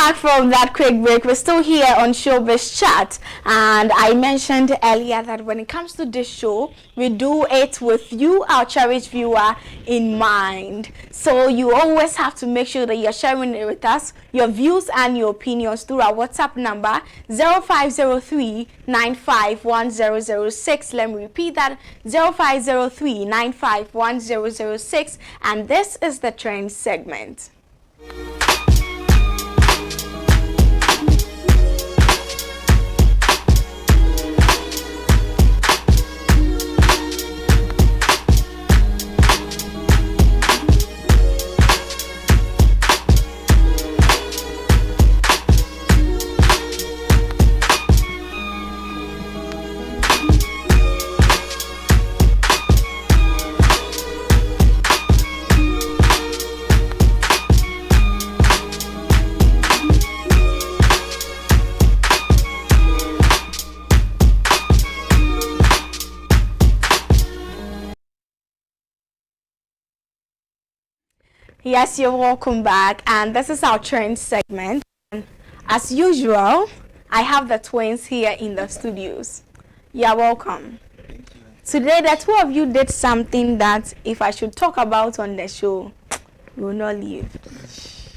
back from that quick break. We're still here on Shobiz Chat, and I mentioned earlier that when it comes to this show, we do it with you, our cherished viewer, in mind. So you always have to make sure that you're sharing it with us, your views and your opinions through our WhatsApp number 0503-951006. Let me repeat that, 0503-951006, and this is the trend segment. Yes, you're welcome back, and this is our trend segment. As usual, I have the twins here in the studios. You're welcome. Thank you. Today, the two of you did something that if I should talk about on the show, we will not leave.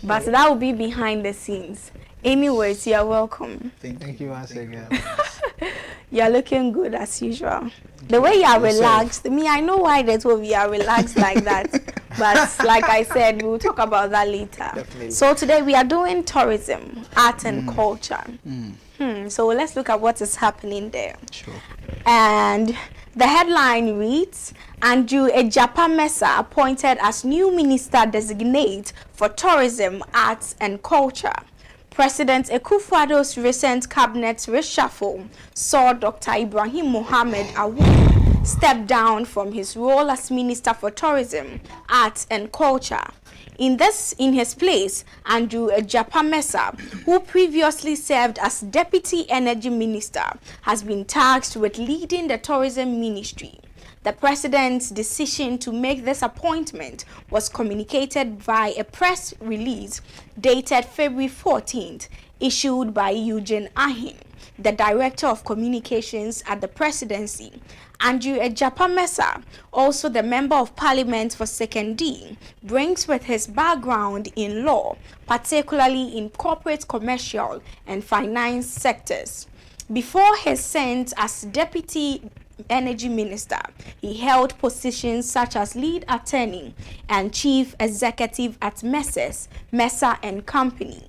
But that will be behind the scenes. Anyways, you're welcome. Thank you once again. You're looking good as usual. The way you are relaxed, I know why the two of you are relaxed like that. But like I said, we'll talk about that later. Definitely. So today we are doing tourism, art and culture. So let's look at what is happening there. Sure. And the headline reads, Andrew Ejapa-Mensah appointed as new minister designate for tourism, arts and culture. President Akufo-Addo's recent cabinet reshuffle saw Dr. Ibrahim Mohammed Awood step down from his role as Minister for Tourism, Arts and Culture. In his place, Andrew Ejapa-Mensah, who previously served as Deputy Energy Minister, has been tasked with leading the tourism ministry. The president's decision to make this appointment was communicated via a press release dated February 14th, issued by Eugene Ahin, the Director of Communications at the Presidency. Andrew Ejapa-Mensah, also the Member of Parliament for Second-D, brings with his background in law, particularly in corporate, commercial, and finance sectors. Before his stint as Deputy Energy Minister, he held positions such as lead attorney and chief executive at Mensah and Company,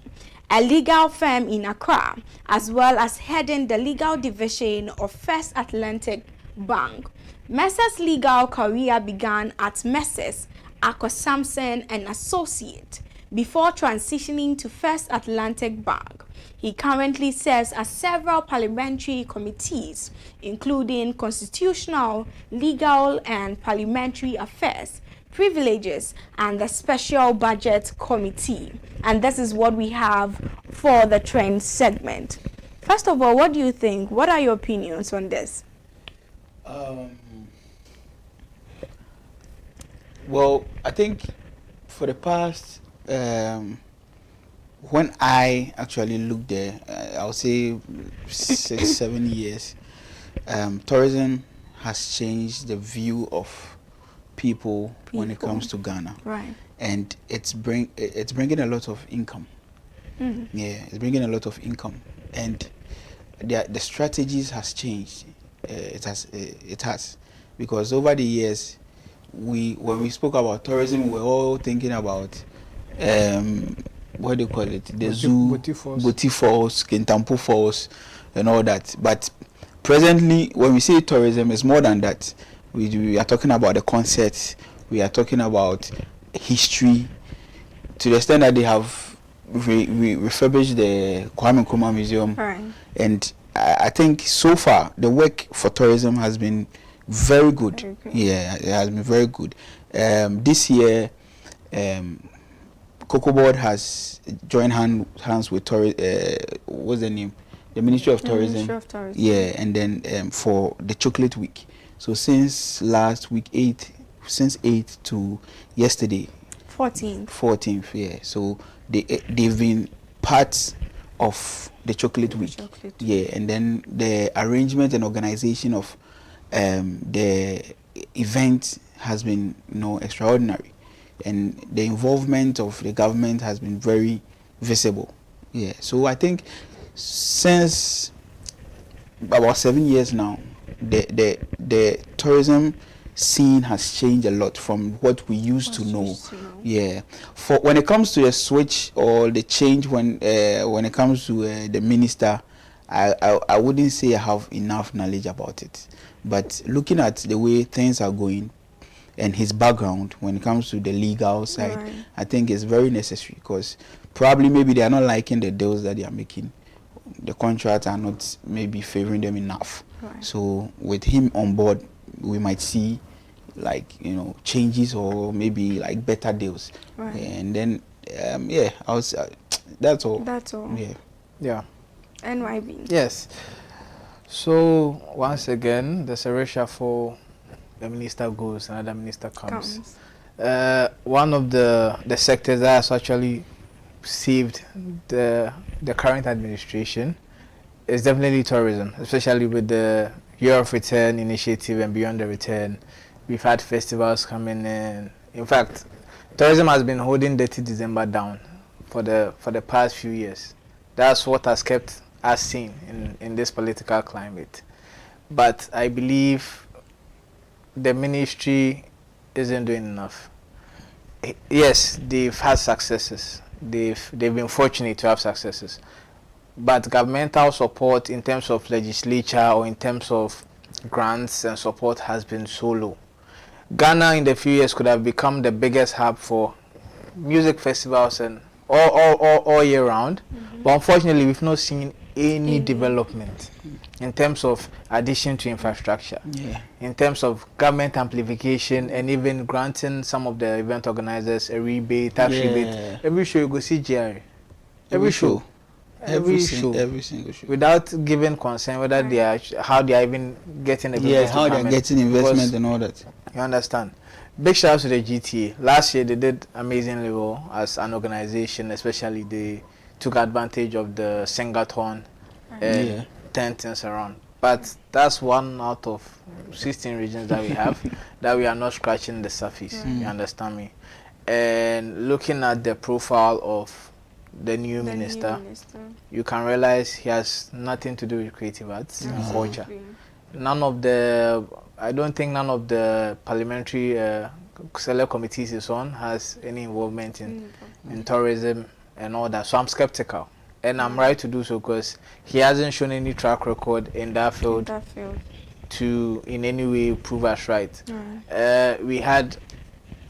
a legal firm in Accra, as well as heading the legal division of First Atlantic Bank. Mensah's legal career began at Messrs. Akko Sampson and Associate before transitioning to First Atlantic Bank. He currently serves as several parliamentary committees, including Constitutional, Legal and Parliamentary Affairs, Privileges, and the Special Budget Committee. And this is what we have for the trend segment. First of all, what do you think? What are your opinions on this? Well, I think for the past when I actually looked there, I would say 6-7 years, tourism has changed the view of people when it comes to Ghana. Right. And it's bringing a lot of income. Yeah, it's bringing a lot of income, and the strategies has changed. It has, because over the years, when we spoke about tourism, we were all thinking about what do you call it? The zoo, Boti Falls, Kintampo Falls, and all that. But presently, when we say tourism, it's more than that. We are talking about the concerts. We are talking about history, to the extent that they have refurbished the Kwame Nkrumah Museum. Right. And I think so far the work for tourism has been very good. Very good. Yeah, it has been very good. This year, Cocoa Board has joined hands with what's the name? The Ministry of Tourism. Ministry of Tourism. Yeah, and then for the Chocolate Week. So since last week, 8th to yesterday, 14th. 14th, yeah. So they've been part of the chocolate week. Yeah, and then the arrangement and organization of the event has been, extraordinary, and the involvement of the government has been very visible. Yeah, so I think since about 7 years now, the tourism scene has changed a lot from what we used to know. Yeah, for when it comes to the switch or the change when it comes to the minister, I wouldn't say I have enough knowledge about it. But looking at the way things are going and his background when it comes to the legal side, right, I think it's very necessary, because probably maybe they are not liking the deals that they are making. The contracts are not maybe favoring them enough. Right. So with him on board, we might see changes or maybe better deals. Right. And then I was that's all. That's all. Yeah. NYB. Yes. So once again, there's a reshuffle. The minister goes, another minister comes. One of the sectors that has actually saved the current administration is definitely tourism, especially with the Year of Return initiative and Beyond the Return. We've had festivals coming in. In fact, tourism has been holding Dirty December down for the past few years. That's what has kept us sane in this political climate. But I believe the ministry isn't doing enough. Yes, they've had successes. They've been fortunate to have successes. But governmental support in terms of legislature or in terms of grants and support has been so low. Ghana in the few years could have become the biggest hub for music festivals and all year round. Mm-hmm. But unfortunately, we've not seen any development in terms of addition to infrastructure, in terms of government amplification, and even granting some of the event organizers a rebate, tax rebate. Every show you go see GRA. Every show. Every single show. Without giving concern whether they are, how they are even getting the business. How they are getting investment and all that. You understand? Big shout out to the GTA. Last year they did amazingly well as an organization, especially they took advantage of the Singathon and 10 things around. But that's one out of 16 regions that we have that we are not scratching the surface. You understand me? And looking at the profile of the new minister, you can realize he has nothing to do with creative arts and culture. I don't think none of the parliamentary select committees is on has any involvement in tourism and all that. So I'm skeptical, and I'm right to do so, because he hasn't shown any track record in that field to in any way prove us right. We had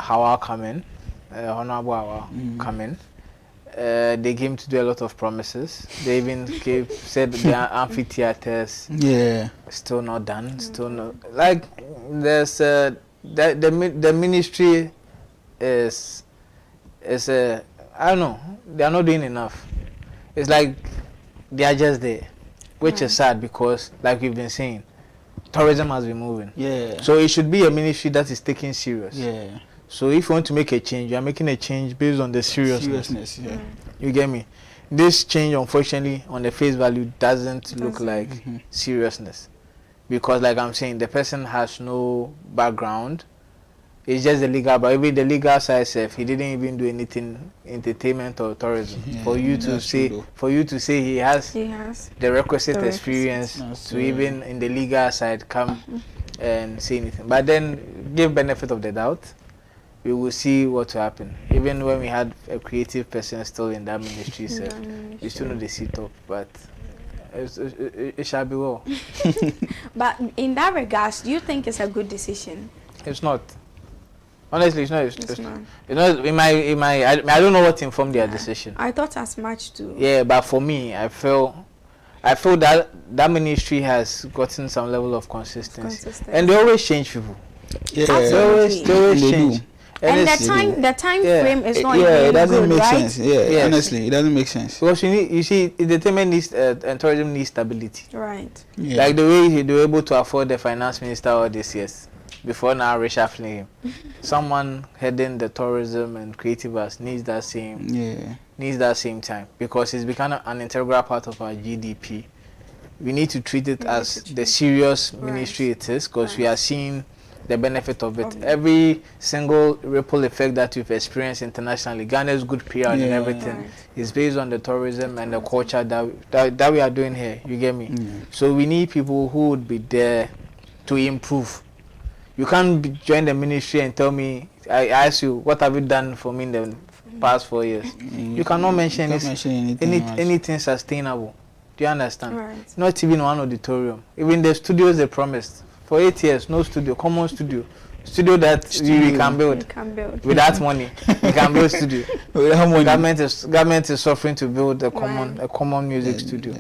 Hawa come in, Honorable Hawa come in. They came to do a lot of promises. They even said the amphitheaters still not done, still not, there's the ministry is I don't know, they are not doing enough. It's like they are just there, which is sad, because like we've been saying, tourism has been moving. So it should be a ministry that is taken serious. So if you want to make a change, you are making a change based on the seriousness. You get me? This change, unfortunately, on the face value doesn't look like seriousness, because like I'm saying, the person has no background. It's just the legal, but even the legal side self, he didn't even do anything entertainment or tourism. For you to say he has the requisite experience to even in the legal side come and say anything. But then give benefit of the doubt. We will see what will happen. Even when we had a creative person still in that ministry, we still know the seat up, but it shall be well. But in that regards, do you think it's a good decision? It's not. Honestly, it's not. It's not. I don't know what informed their decision. I thought as much too. Yeah, but for me, I feel that ministry has gotten some level of consistency. And they always change people. They always change. And the time frame is not even it doesn't good, make right? sense. Honestly, it doesn't make sense. Because you see, entertainment needs and tourism needs stability. Right. Like the way they were able to afford the finance minister all this years. before now reshuffling him. Someone heading the tourism and creative arts needs that same time, because it's become an integral part of our GDP. We need to treat it as the serious ministry it is, because we are seeing the benefit of it. Every single ripple effect that we've experienced internationally, Ghana's good PR and everything is based on the tourism and the culture that we are doing here. You get me? So we need people who would be there to improve. You can't join the ministry and tell me, I ask you, what have you done for me in the past 4 years? You cannot mention anything sustainable. Do you understand? Right. Not even one auditorium. Even the studios they promised. For 8 years, no studio, common studio. Studio that we can build. With that money, we can build studio. Government is suffering to build a common music studio.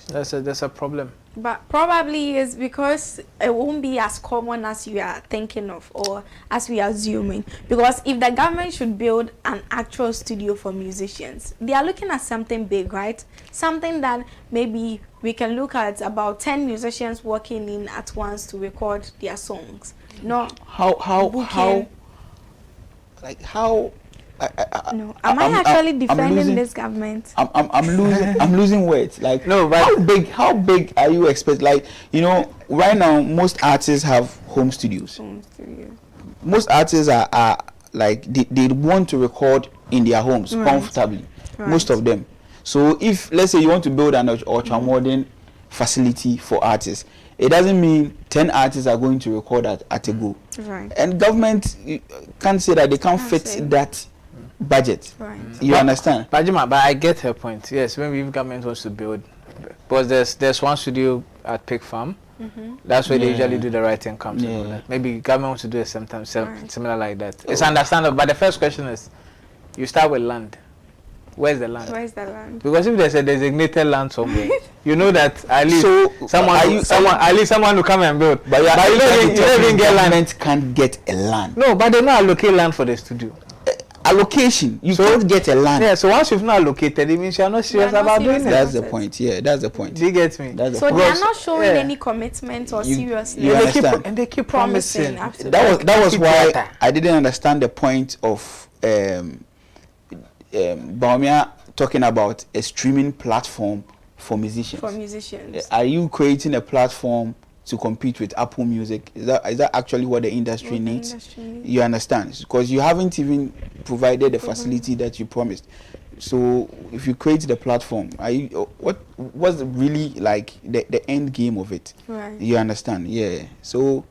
That's a problem. But probably is because it won't be as common as you are thinking of, or as we are assuming. Because if the government should build an actual studio for musicians, they are looking at something big, right? Something that maybe we can look at about 10 musicians working in at once to record their songs. No. How no. Am I actually defending this government? I'm losing words. Like, no, but how big are you expect? Like, you know, right now most artists have home studios. Most artists are like they want to record in their homes comfortably. Most of them. So if, let's say, you want to build an ultra modern facility for artists, it doesn't mean 10 artists are going to record at a go. Right. And government can't say that they can't fit that budget. Right. You understand? But I get her point. Yes, when the government wants to build, because there's one studio at Pig Farm. That's where they usually do the writing camps. Maybe government wants to do it sometimes similar like that. It's understandable. But the first question is, you start with land. Where's the land? Where's the land? Because if there's a designated land somewhere, you know that at least someone will come and build. But you don't even get land. Government can't get a land. No, but they not allocate land for the studio. Allocation, you can't get a land. Yeah, so once you've not allocated, it means you're not serious about doing it. That's the point. Yeah, that's the point. Do you get me? So they are not showing any commitment or seriousness. You understand? And they keep promising. That was why I didn't understand the point of Baumia talking about a streaming platform for musicians. Are you creating a platform to compete with Apple Music? Is that actually what the industry needs? You understand? Because you haven't even provided the facility that you promised. So if you create the platform, what's really like the end game of it? Right. You understand? Yeah. So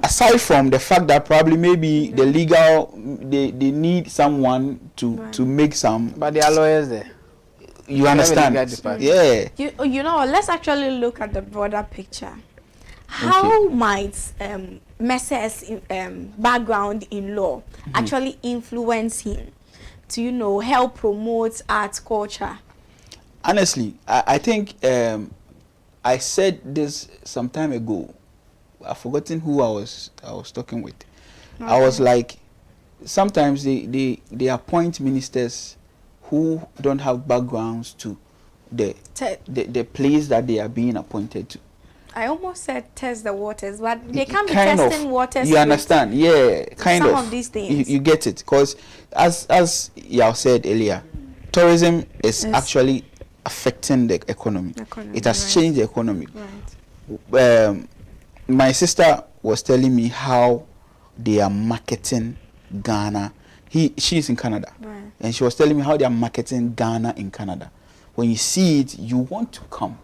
aside from the fact that probably maybe the legal they need someone to make some, but there are lawyers there. You understand? Yeah. You know, let's actually look at the broader picture. How might Messer's background in law actually influence him to, you know, help promote art culture? Honestly, I think I said this some time ago. I've forgotten who I was talking with. Okay. I was like, sometimes they appoint ministers who don't have backgrounds to the place that they are being appointed to. I almost said test the waters, but they can't be testing waters. You understand? Yeah, some of these things. You get it, because as y'all said earlier, tourism is actually affecting the economy. It has changed the economy. Right. My sister was telling me how they are marketing Ghana. She's in Canada, and she was telling me how they are marketing Ghana in Canada. When you see it, you want to come.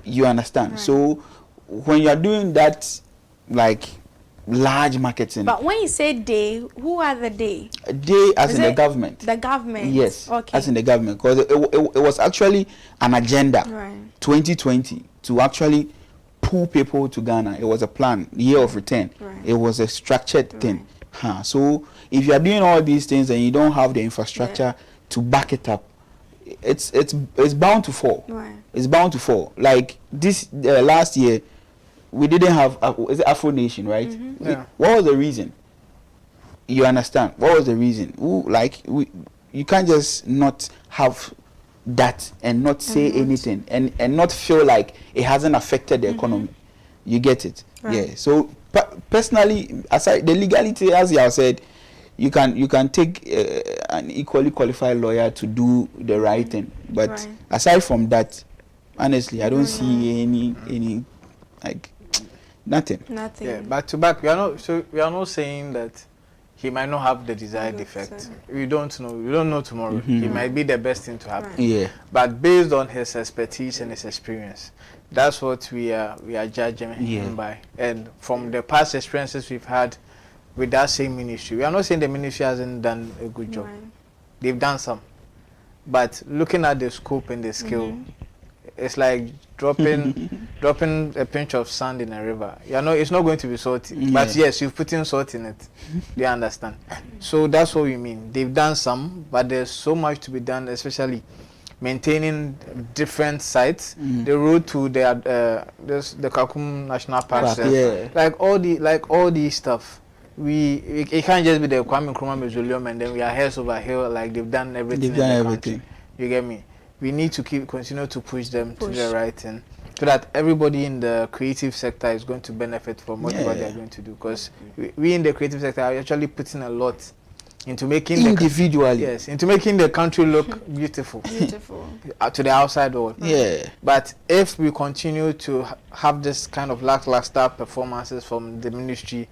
You understand? Right. So when you are doing that, like large marketing. But when you say they, who are the they? They as in the government. The government. Yes. Okay. As in the government, because it was actually an agenda. 2020 to actually pull people to Ghana. It was a plan, year of return. It was a structured thing. So if you are doing all these things and you don't have the infrastructure to back it up, it's bound to fall. It's bound to fall. Like this last year, we didn't have is it Afro Nation, right? What was the reason? You understand? What was the reason? You can't just not have that and not say anything and not feel like it hasn't affected the economy. You get it? Yeah. So personally, aside the legality, as you have said, you can take an equally qualified lawyer to do the right thing. But aside from that, honestly, I don't see any like nothing. Yeah, back to back. We are not saying that he might not have the desired effect. We don't know. We don't know tomorrow. He might be the best thing to happen. Yeah. But based on his expertise and his experience, that's what we are judging him by. And from the past experiences we've had with that same ministry, we are not saying the ministry hasn't done a good job. They've done some. But looking at the scope and the skill, it's like dropping a pinch of sand in a river. You know, it's not going to be salty. But yes, you've put in salt in it. Do you understand? So that's what we mean. They've done some, but there's so much to be done, especially maintaining different sites. The road to the Kakum National Park, like all these stuff. It can't just be the Kwame Nkrumah Mausoleum and then we are heads over here like they've done everything. They've done everything. You get me? We need to continue to push them to the right thing, so that everybody in the creative sector is going to benefit from whatever they are going to do. Because we in the creative sector are actually putting a lot into making into making the country look beautiful to the outside world. But if we continue to have this kind of lackluster performances from the ministry,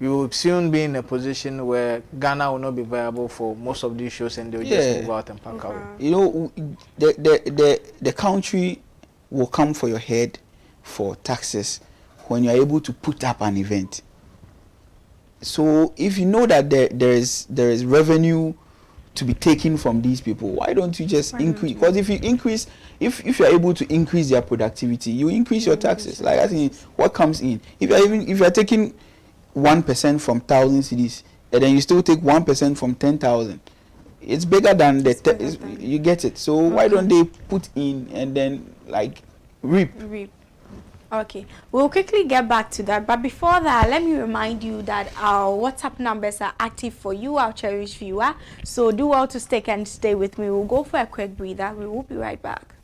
we will soon be in a position where Ghana will not be viable for most of these shows and they will just move out and pack away. You know, the country will come for your head for taxes when you are able to put up an event. So if you know that there is revenue to be taken from these people, why don't you just increase? Because if you increase, if you are able to increase their productivity, you increase your taxes. Like I think what comes in, if you are taking 1% from 1,000 cedis, and then you still take 1% from 10,000, it's bigger than you get it. So why don't they put in and then like reap? Okay, we'll quickly get back to that, but before that, let me remind you that our WhatsApp numbers are active for you, our cherished viewer. So do well to stay with me. We'll go for a quick breather. We will be right back.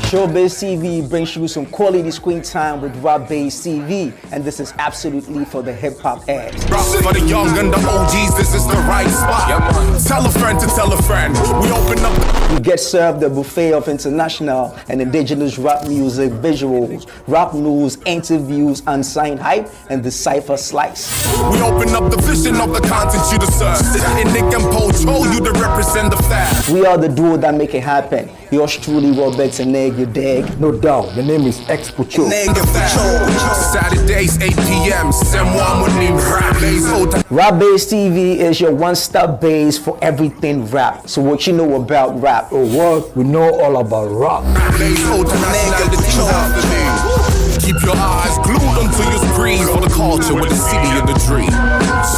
Shobiz TV brings you some quality screen time with Shobiz TV, and this is absolutely for the hip hop ads. For the young and the OGs, this is the right spot. Tell a friend to tell a friend. We open up. You get served a buffet of international and indigenous rap music, visuals, rap news, interviews, unsigned hype, and the cipher slice. We open up the vision of the content you deserve. And Nick and Pocho, you to represent the fact. We are the duo that make it happen. Yours truly, Robert and Egg, you dig? No doubt, the name is Expocho. Saturdays 8 p.m. Someone would need Shobiz TV is your one-stop base for everything rap. So what you know about rap? Oh, what? We know all about rap. Keep your eyes glued onto your screen for the culture with the city and the dream.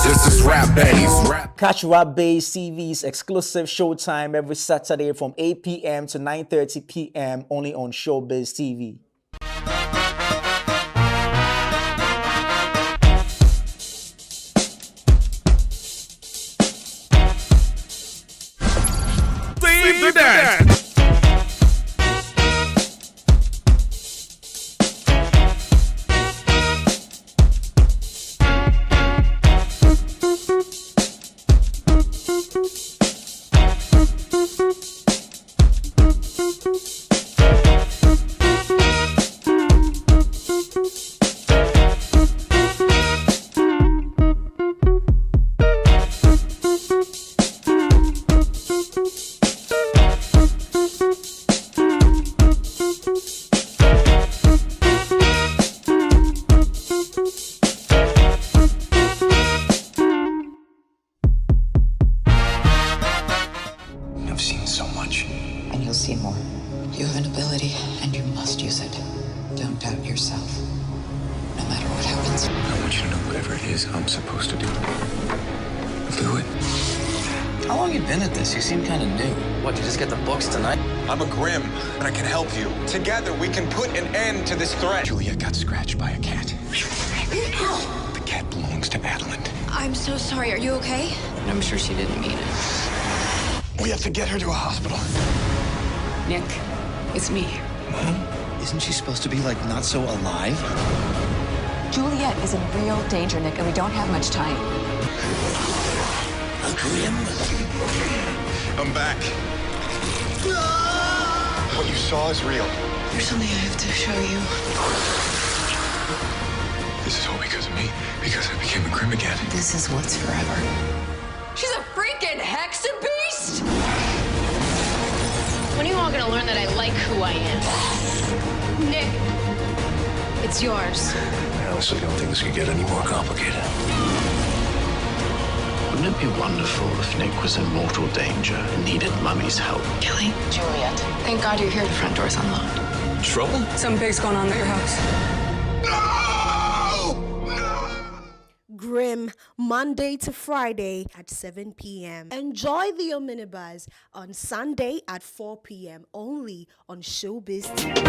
This is Shobiz. Catch Shobiz TV's exclusive showtime every Saturday from 8 p.m. to 9:30 p.m. only on Shobiz TV. Save the dance. I'm supposed to do. Do it. How long you been at this? You seem kind of new. What, you just get the books tonight? I'm a Grim, and I can help you. Together, we can put an end to this threat. Julia got scratched by a cat. The cat belongs to Adeline. I'm so sorry. Are you okay? I'm sure she didn't mean it. We have to get her to a hospital. Nick, it's me. Mom? Isn't she supposed to be, like, not so alive? Juliet is in real danger, Nick, and we don't have much time. I'm back. What you saw is real. There's something I have to show you. This is all because of me. Because I became a Grim again. This is what's forever. She's a freaking hexen beast! When are you all gonna learn that I like who I am? Nick, it's yours. I honestly don't think this could get any more complicated. Wouldn't it be wonderful if Nick was in mortal danger and needed Mummy's help? Kelly? Juliet. Thank God you're here. The front door's unlocked. Trouble? Something big's going on at your house. Grim, Monday to Friday at 7 p.m. Enjoy the Omnibus on Sunday at 4 p.m. only on Shobiz Chat.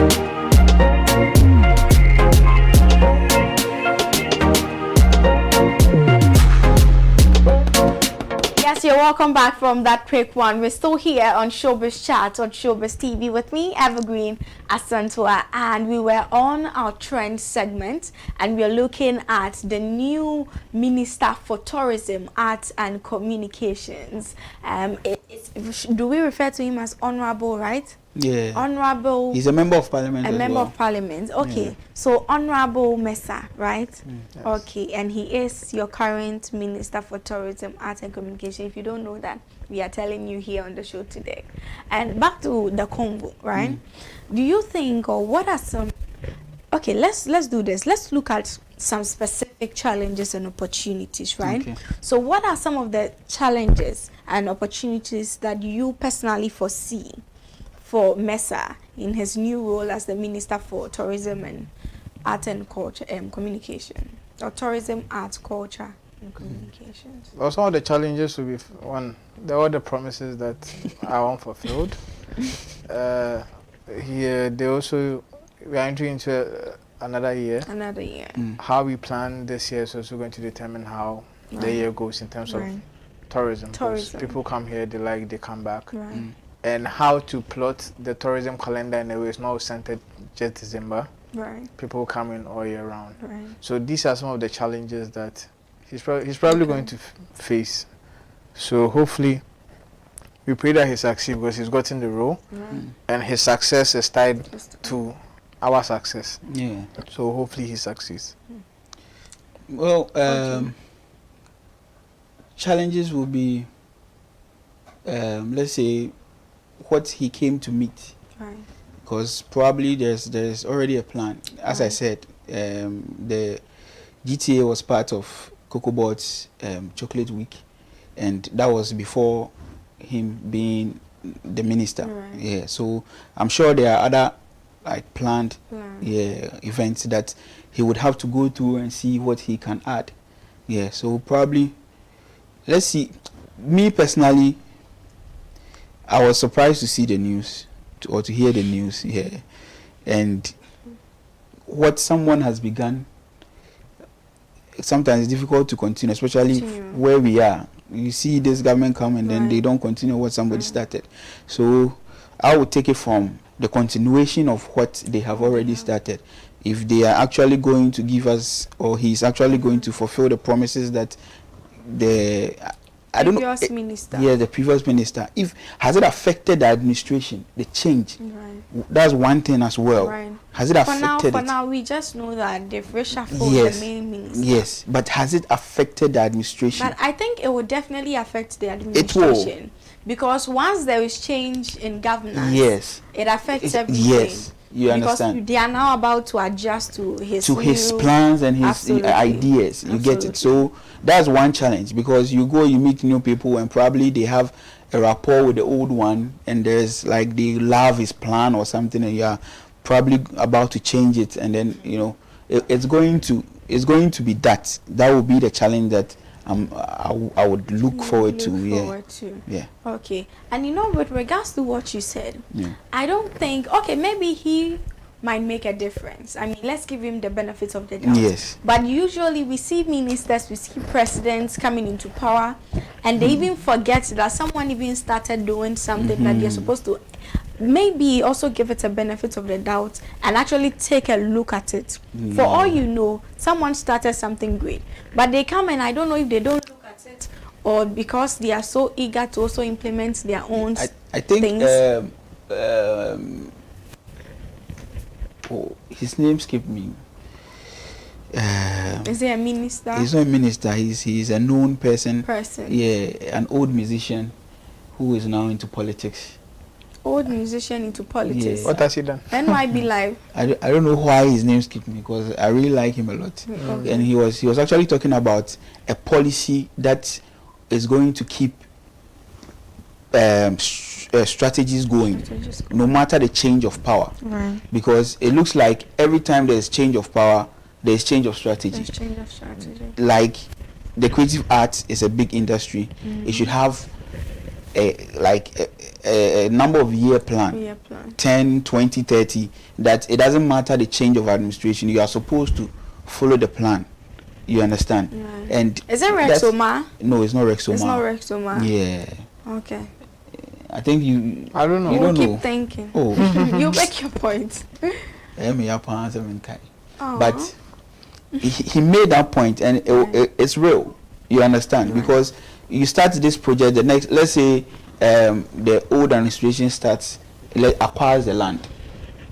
Yes, you're welcome back from that quick one. We're still here on Shobiz Chat on Shobiz TV with me, Evergreen Asantua, and we were on our trend segment, and we're looking at the new Minister for Tourism, Arts and Communications. Do we refer to him as Honorable, right? Yeah. Honorable. He's a member of parliament. A member of parliament. Okay. Yeah. So Honorable Mesa, right? Yes. Okay. And he is your current Minister for Tourism, Arts and Communication. If you don't know that, we are telling you here on the show today. And back to the Congo, right? Do you think, or what are some? Okay, let's do this. Let's look at some specific challenges and opportunities, right? Okay. So what are some of the challenges and opportunities that you personally foresee for Mesa in his new role as the Minister for Tourism and Art and Culture and Communication, or Tourism, Arts, Culture and Communications? Well, some of the challenges will be one. There were the promises that are unfulfilled. Here, they also we are entering into another year. Another year. How we plan this year is also going to determine how the year goes in terms of tourism. Tourism. People come here, they come back. Right. And how to plot the tourism calendar in a way it's not centered just December. Right. People come in all year round. Right. So these are some of the challenges that he's probably going to face. So hopefully we pray that he succeeds because he's gotten the role, and his success is tied to our success. Yeah. So hopefully he succeeds. Well, challenges will be, let's say, what he came to meet. Right. Because probably there's already a plan. As I said, the GTA was part of CocoBot's Chocolate Week, and that was before him being the minister. Right. Yeah. So I'm sure there are other like planned events that he would have to go through and see what he can add. Yeah. So probably, let's see. Me personally, I was surprised to see the news or to hear the news. Yeah. And what someone has begun, sometimes it's difficult to continue, especially where we are. You see this government come and then they don't continue what somebody started. So I would take it from the continuation of what they have already started. If they are actually going to give us, or he's actually going to fulfill the promises that the previous minister. Yeah, the previous minister. If has it affected the administration, the change? Right. That's one thing as well. Right. Has it affected For now, we just know that they've reshuffled the main minister. Yes, but has it affected the administration? But I think it will definitely affect the administration. It will. Because once there is change in governance, it affects everything. Yes. You understand? Because they are now about to adjust to his plans and his ideas. You get it. So that's one challenge, because you meet new people and probably they have a rapport with the old one, and there's like they love his plan or something, and you are probably about to change it, and then it's going to be that will be the challenge that I would look forward to. Yeah. Okay. And with regards to what you said, I don't think, maybe he might make a difference. I mean, let's give him the benefits of the doubt. Yes. But usually we see ministers, we see presidents coming into power, and they even forget that someone even started doing something that they're supposed to maybe also give it a benefit of the doubt and actually take a look at it. For all you know, someone started something great, but they come and I don't know if they don't look at it or because they are so eager to also implement their own I think things. His name skipped me. Is he a minister? He's not a minister. He's a known person. Yeah, an old musician who is now into politics. Old musician into politics. Yeah. What has he done? NYB Live. I don't know why his name skipped me because I really like him a lot. Okay. And he was actually talking about a policy that is going to keep strategies going, no matter the change of power. Right. Because it looks like every time there's change of power, there's change of strategy. There's change of strategy. Like the creative arts is a big industry. It should have a number of year plan, 10, 20, 30, that it doesn't matter the change of administration, you are supposed to follow the plan. You understand? Right. And is it Rexoma? No, it's not Rexoma. It's not Rexoma. Yeah. Okay. I think you. I don't know. You don't keep know. thinking. Oh. You make your point. But he made that point, and it's real. You understand? Because you start this project, the next, let's say, the old administration starts, acquires the land.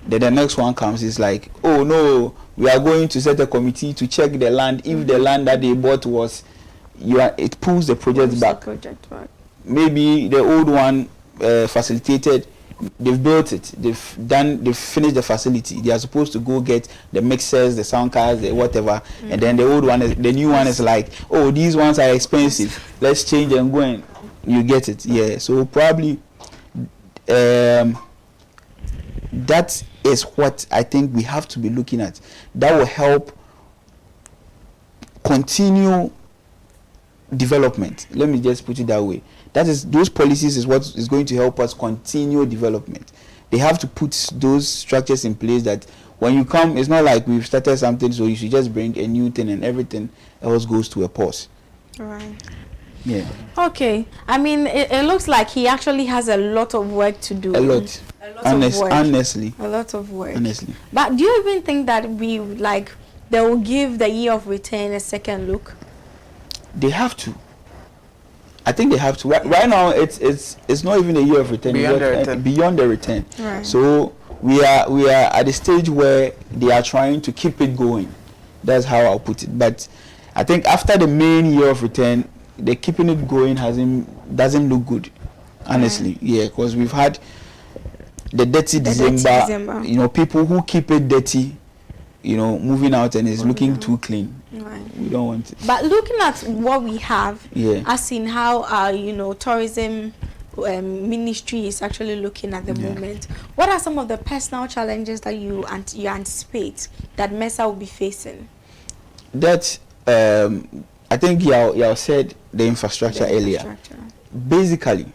Then the next one comes, is like, oh no, we are going to set a committee to check the land. If the land that they bought was, it pulls the project back. Maybe the old one facilitated, they've built it, they've finished the facility. They are supposed to go get the mixers, the sound cards, the whatever, and then the new one is like, oh, these ones are expensive, let's change and go and you get it. Yeah, so probably that is what I think we have to be looking at. That will help continue development. Let me just put it that way. That is, those policies is what is going to help us continue development. They have to put those structures in place that when you come, it's not like we've started something, so you should just bring a new thing and everything else goes to a pause. Right. Yeah. Okay. I mean, it looks like he actually has a lot of work to do. A lot. Honestly. A lot of work. Honestly. But do you even think that they will give the year of return a second look? They have to. I think they have to. Right now, it's not even a year of return. Beyond the return. Right. So we are at the stage where they are trying to keep it going. That's how I'll put it. But I think after the main year of return, the keeping it going doesn't look good. Honestly, yeah, because we've had the dirty December. You know, people who keep it dirty, you know, moving out and it's looking too clean. Right. We don't want it. But looking at what we have, yeah, as in how tourism ministry is actually looking at the moment, what are some of the personal challenges that you anticipate that MESA will be facing? That I think y'all said the infrastructure earlier. Basically,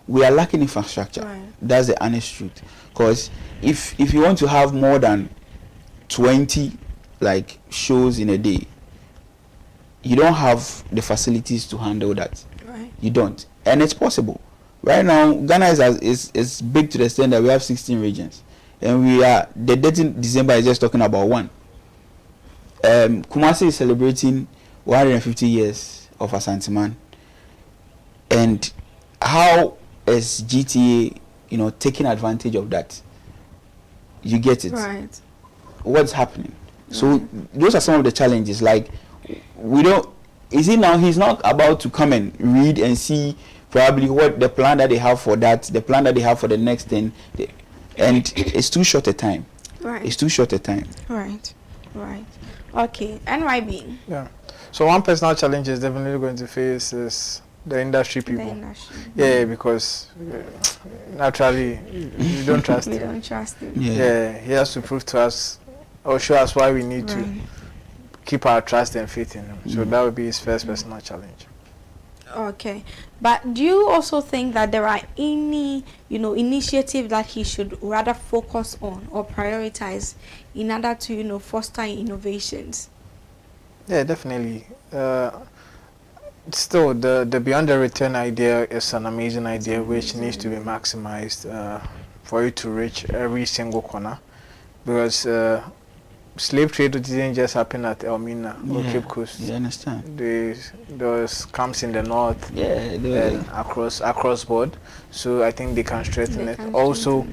we are lacking infrastructure. Right. That's the honest truth. Because if you want to have more than 20 like shows in a day, you don't have the facilities to handle that. Right. You don't, and it's possible. Right now, Ghana is big to the extent that we have 16 regions, and the date in December is just talking about one. Kumasi is celebrating 150 years of Asanteman, and how is GTA, taking advantage of that? You get it. Right. What's happening? So those are some of the challenges. Like, he's not about to come and read and see probably what the plan that they have for that, the plan that they have for the next thing, and it's too short a time. Right. It's too short a time. Right. Okay. NYB. Yeah. So one personal challenge is definitely going to face is the industry people. Yeah, because naturally you don't trust him. We don't trust him. Yeah, he has to prove to us or show us why we need to keep our trust and faith in him. So that would be his first personal challenge. Okay, but do you also think that there are any, initiative that he should rather focus on or prioritize in order to, foster innovations? Yeah, definitely. Still, the beyond the return idea is an amazing idea which needs to be maximized for it to reach every single corner, because slave trade didn't just happen at Elmina or Cape Coast. You understand? Those camps in the north, and across board. So I think they can strengthen it. Also,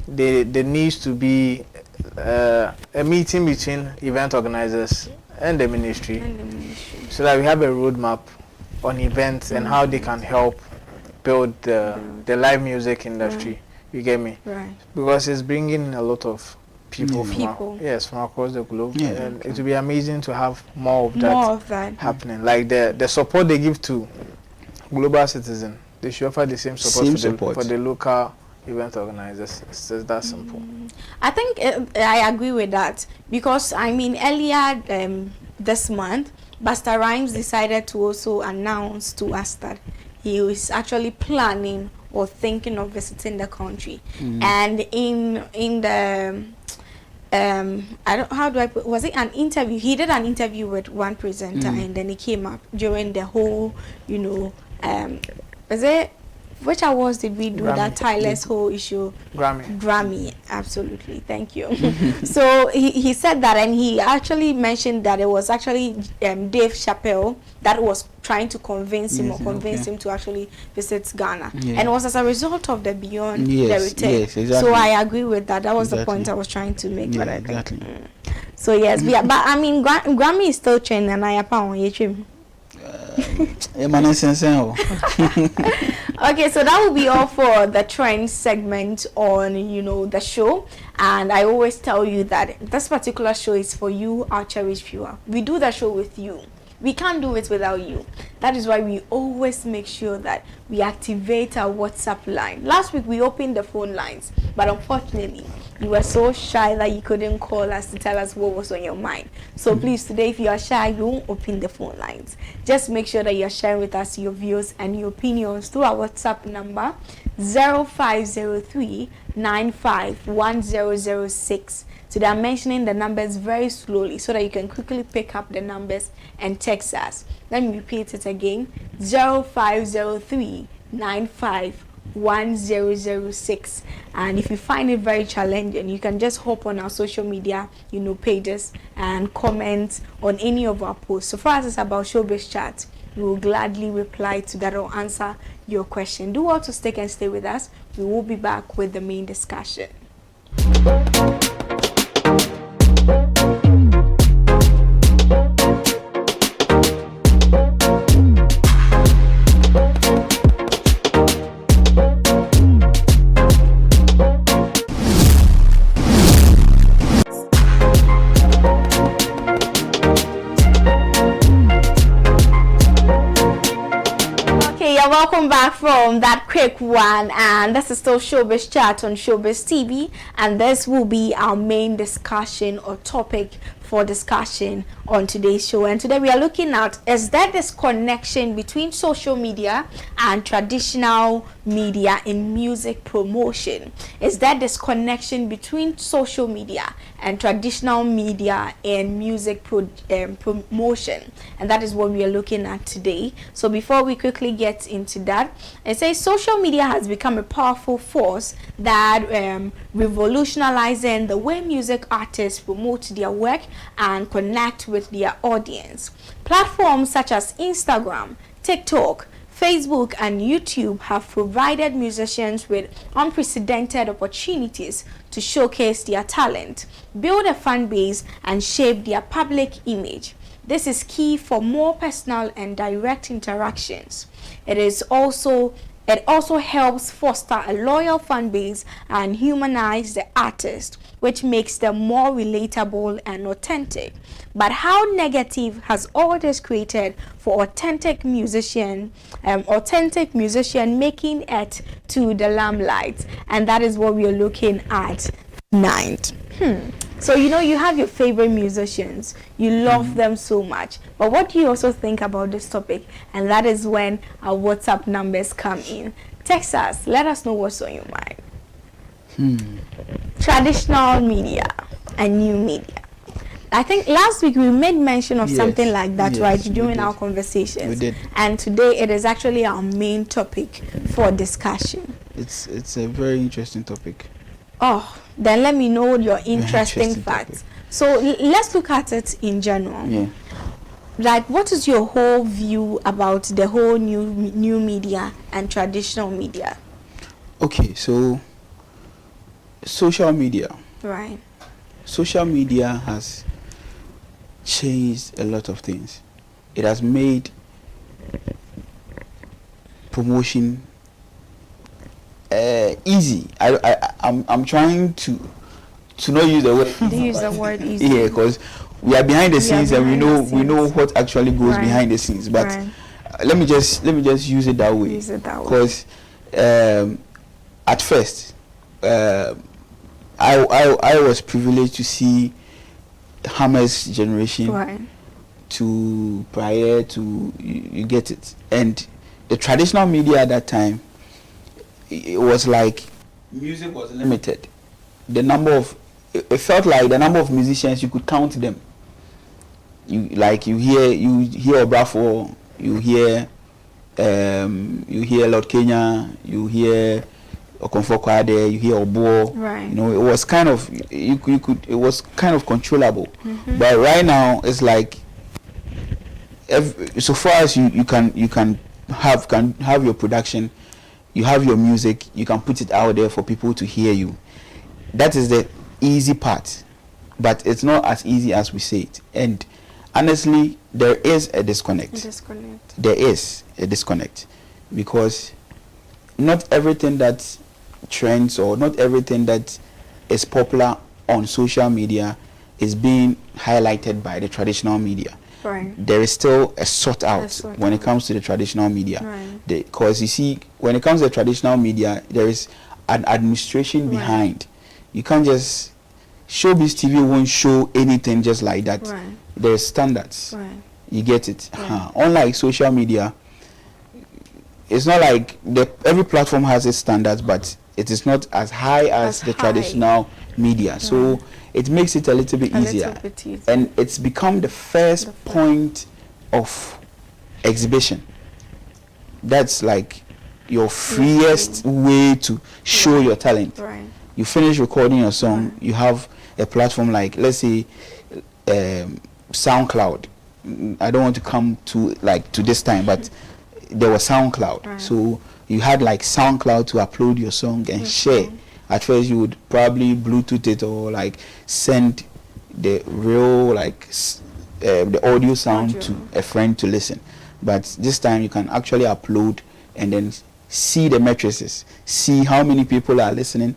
there needs to be a meeting between event organizers and the ministry, so that we have a roadmap on events and how they can help build the live music industry. You get me? Right. Because it's bringing a lot of people from across the globe, and it would be amazing to have more of that happening. Like the support they give to global citizens, they should offer the same support for the local event organizers. It's just that simple. I think I agree with that, because earlier this month, Busta Rhymes decided to also announce to us that he is actually planning or thinking of visiting the country. And in the was it an interview? He did an interview with one presenter, and then he came up during the whole, was it, which awards did we do? Grammy. That tireless whole issue? Grammy, absolutely. Thank you. So he said that, and he actually mentioned that it was actually Dave Chappelle that was trying to convince him him to actually visit Ghana. And it was as a result of the Beyond the Return. Yes, exactly. So I agree with that. That was the point I was trying to make. Yeah, but I exactly. think, so yes, but Grammy is still trending, and I apologize. Okay, so that will be all for the trend segment on the show. And I always tell you that this particular show is for you, our cherished viewer. We do the show with you. We can't do it without you. That is why we always make sure that we activate our WhatsApp line. Last week we opened the phone lines, but unfortunately you were so shy that you couldn't call us to tell us what was on your mind. So please, today, if you are shy, you won't open the phone lines. Just make sure that you're sharing with us your views and your opinions through our WhatsApp number 0503 951006. Today I'm mentioning the numbers very slowly so that you can quickly pick up the numbers and text us. Let me repeat it again. 0503 951006. And if you find it very challenging, you can just hop on our social media pages and comment on any of our posts. So for us, it's about Shobiz Chat. We will gladly reply to that or answer your question. Do well to stick and stay with us. We will be back with the main discussion. Welcome back from that quick one, and this is still Shobiz Chat on Shobiz TV, and this will be our main discussion or topic for discussion on today's show. And today we are looking at, is there this connection between social media and traditional media in music promotion? Is there this connection between social media and traditional media in music promotion? And that is what we are looking at today. So before we quickly get into that, it says social media has become a powerful force that revolutionizing the way music artists promote their work and connect with their audience. Platforms such as Instagram, TikTok, Facebook and YouTube have provided musicians with unprecedented opportunities to showcase their talent, build a fan base and shape their public image. This is key for more personal and direct interactions. It also helps foster a loyal fan base and humanize the artist, which makes them more relatable and authentic. But how negative has all this created for authentic musician making it to the limelight? And that is what we are looking at tonight. So, you know, you have your favorite musicians. You love them so much. But what do you also think about this topic? And that is when our WhatsApp numbers come in. Text us. Let us know what's on your mind. Traditional media and new media. I think last week we made mention of something like that, right, during our conversations. We did. And today it is actually our main topic for discussion. It's a very interesting topic. Oh, then let me know your interesting facts. So let's look at it in general. Yeah. Like, what is your whole view about the whole new media and traditional media? Okay, so social media. Right. Social media has changed a lot of things. It has made promotion easy. I'm trying to not use the word easy. Use the word easy. Yeah, because we are behind the scenes and we know what actually goes behind the scenes. But let me just use it that way. Because at first I was privileged to see Hammer's generation to prior to you get it, and the traditional media at that time, it was like music was limited. The number of it felt like the number of musicians, you could count them. You hear Obrafo, you hear Lord Kenya, you hear Okonfo Kwade, you hear Obo. Right. You know, it was kind of it was kind of controllable. But right now it's like so far as you can have your production, you have your music, you can put it out there for people to hear you. That is the easy part, but it's not as easy as we say it. And honestly, there is a disconnect. There is a disconnect, because not everything that trends or not everything that is popular on social media is being highlighted by the traditional media. Right. There is still a sort out when it comes to the traditional media. Right. Because you see, when it comes to the traditional media, there is an administration behind. You can't just Showbiz TV won't show anything just like that. Right. There's standards. Right. You get it. Unlike social media, it's not like every platform has its standards, but it is not as high as the traditional media. So it makes it a little bit easier. And it's become the first point of exhibition. That's like your freest way to show your talent. Right. You finish recording your song, you have a platform like, let's say, SoundCloud. I don't want to come to this time, but there was SoundCloud. So you had like SoundCloud to upload your song and share. At first you would probably Bluetooth it or like send the real the audio sound to a friend to listen. But this time you can actually upload and then see the matrices, see how many people are listening,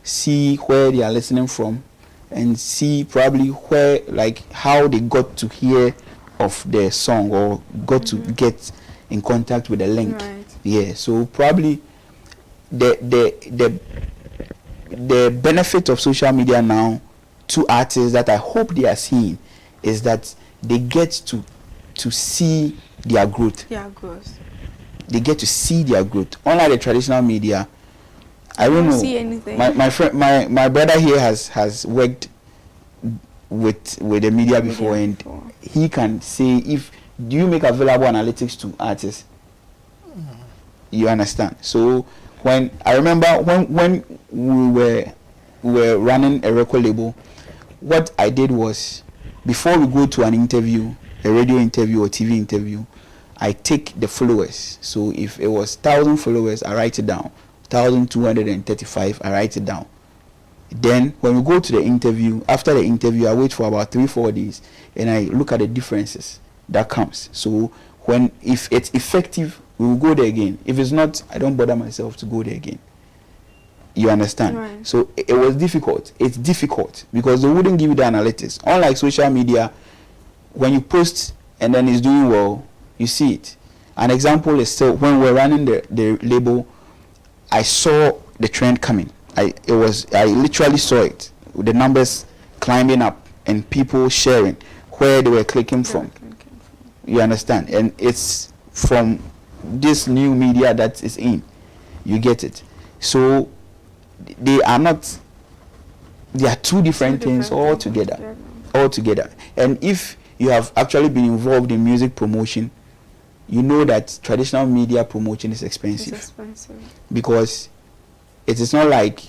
see where they are listening from, and see probably where, like, how they got to hear of the song or got to get in contact with the link. Yeah, so probably the benefit of social media now to artists that I hope they are seeing is that they get to see their growth. They get to see their growth. Unlike the traditional media, I don't know. See anything. My friend, my brother here has worked with the media before, and he can say, do you make available analytics to artists? You understand? So when I remember when we were running a record label, what I did was, before we go to an interview, a radio interview or TV interview, I take the followers. So if it was 1,000 followers, I write it down. 1,235, I write it down. Then when we go to the interview, after the interview, I wait for about 3-4 days and I look at the differences that comes. So if it's effective, we will go there again. If it's not, I don't bother myself to go there again. You understand? Right. So it was difficult. It's difficult because they wouldn't give you the analytics. Unlike social media, when you post and then it's doing well, you see it. An example is still when we're running the label, I saw the trend coming. I literally saw it. The numbers climbing up and people sharing where they were clicking from. You understand? And it's from this new media that is in. You get it? So they are not, they are two different things altogether. Altogether. And if you have actually been involved in music promotion, you know that traditional media promotion is expensive. It's expensive. Because it is not like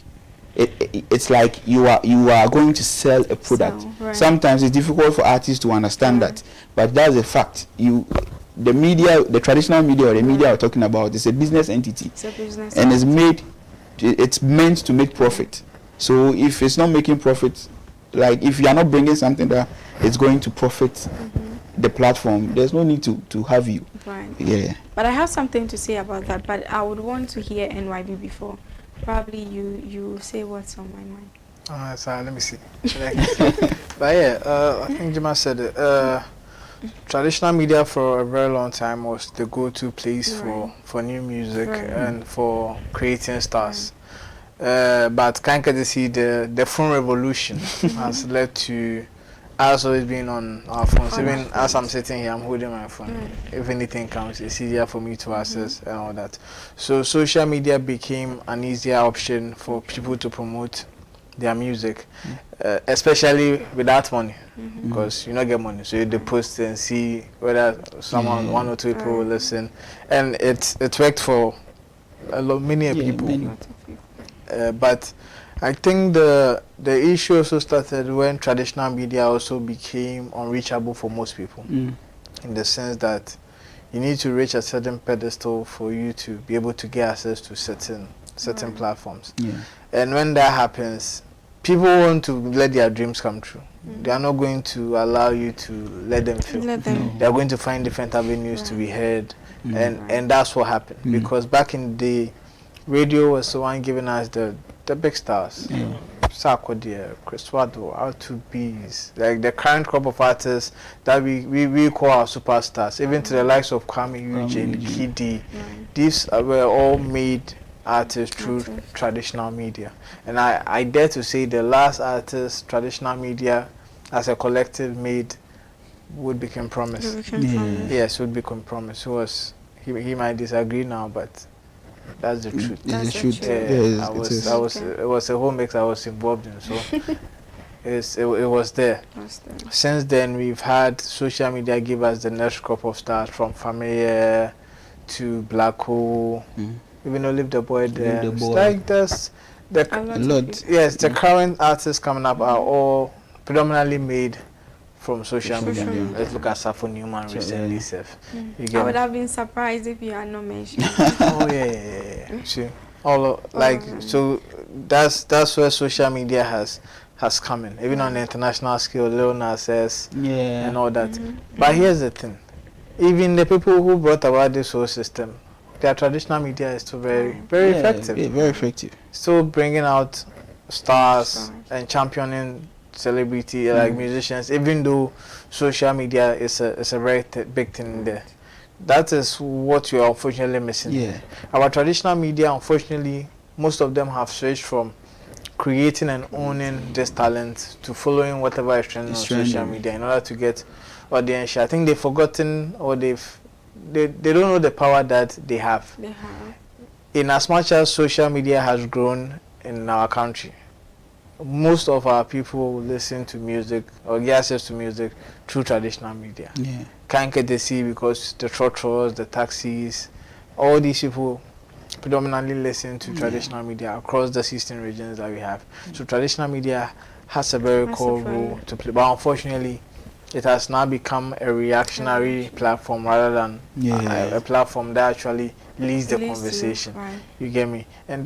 it's like you are going to sell a product. Right. Sometimes it's difficult for artists to understand that, but that's a fact. The media, the traditional media or the media we're talking about, is a business entity. It's a business and entity. it's meant to make profit. So if it's not making profit, like if you are not bringing something that is going to profit the platform, there's no need to have you. Right. Yeah. But I have something to say about that, but I would want to hear NYB before. Probably you say what's on my mind. So let me see. But yeah, I think Jima said it. Traditional media for a very long time was the go-to place for new music and for creating stars. But can't get to see the phone revolution has led to us always being on our phones. Even as I'm sitting here, I'm holding my phone. If anything comes, it's easier for me to access and all that. So social media became an easier option for people to promote their music, especially without money, because you don't get money. So you post and see whether someone, one or two people will listen, and it worked for many people. But I think the issue also started when traditional media also became unreachable for most people, in the sense that you need to reach a certain pedestal for you to be able to get access to certain platforms. And when that happens, people want to let their dreams come true. They are not going to allow you to let them feel. They are going to find different avenues to be heard, and that's what happened. Because back in the day, radio was the one giving us the big stars. Sarkodie, Chris Wado, R2Bs, like the current crop of artists that we call our superstars, even to the likes of Kwame Eugene, Kidi. These were all made artists through traditional media. And I dare to say the last artist traditional media as a collective made would become Promise. Yes, would become Promise. He might disagree now, but that's the truth. That's the truth. It was a whole mix I was involved in, so it was there. Since then, we've had social media give us the next crop of stars, from Familia to Black Hole, even Olive the Boy there. It's like this, yes, the current artists coming up are all predominantly made from social media. Let's look at Safo Newman recently. I would have been surprised if you had not mentioned. Yeah. See, so that's where social media has come in, even on the international scale, Lil Nas X and all that. But here's the thing: even the people who brought about this whole system, their traditional media is still very effective. Yeah, very effective. Still bringing out stars and championing celebrity like musicians, even though social media is a very big thing there. That is what you are unfortunately missing. Our traditional media, unfortunately, most of them have switched from creating and owning this talent to following whatever is trending on social media in order to get audience. I think they've forgotten, or they don't know the power that they have. In as much as social media has grown in our country, most of our people listen to music or get access to music through traditional media. Can't get to see, because the trotros, the taxis, all these people predominantly listen to traditional media across the 16 regions that we have. So traditional media has a very core role to play, but unfortunately it has now become a reactionary platform rather than a platform that actually leads the conversation. You get me? And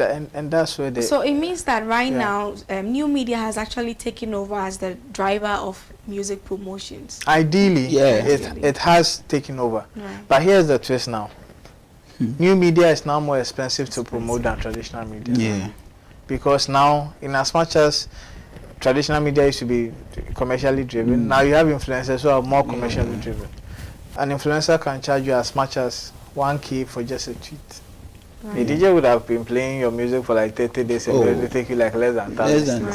that's where so it means that now new media has actually taken over as the driver of music promotions. Ideally, it has taken over. But here's the twist now. New media is now more expensive to promote than traditional media. Because now, in as much as traditional media used to be commercially driven, now you have influencers who are more commercially driven. An influencer can charge you as much as 1K for just a tweet. The DJ would have been playing your music for like 30 days and it would take you like less than that.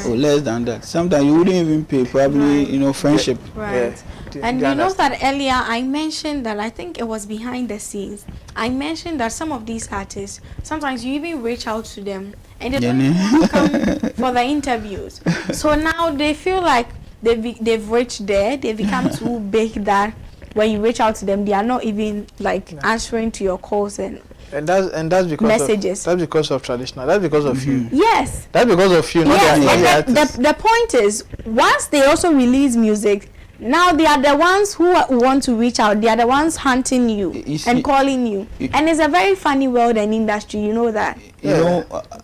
Less than that. Sometimes you wouldn't even pay, probably, friendship. Right. Yeah. And you know that earlier I mentioned that I think it was behind the scenes. I mentioned that some of these artists, sometimes you even reach out to them and they don't even come for the interviews. So now they feel like they've reached there, they become too big that when you reach out to them, they are not even like answering to your calls and that's because messages. That's because of traditional. That's because of you. Yes. That's because of you. Yes. And the point is, once they also release music, now they are the ones who want to reach out. They are the ones hunting you and calling you. And it's a very funny world and industry. You know that.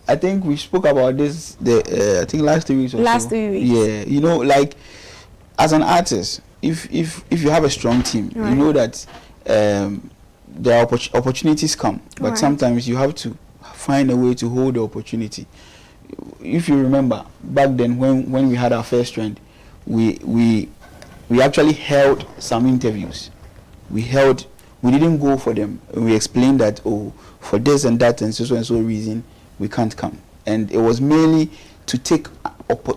I think we spoke about this. I think last 3 weeks. Last 3 weeks. Yeah. Like as an artist, if you have a strong team, you know that there are opportunities come, but sometimes you have to find a way to hold the opportunity. If you remember back then when we had our first trend, we actually held some interviews. We didn't go for them. We explained that for this and that and so reason we can't come, and it was mainly to take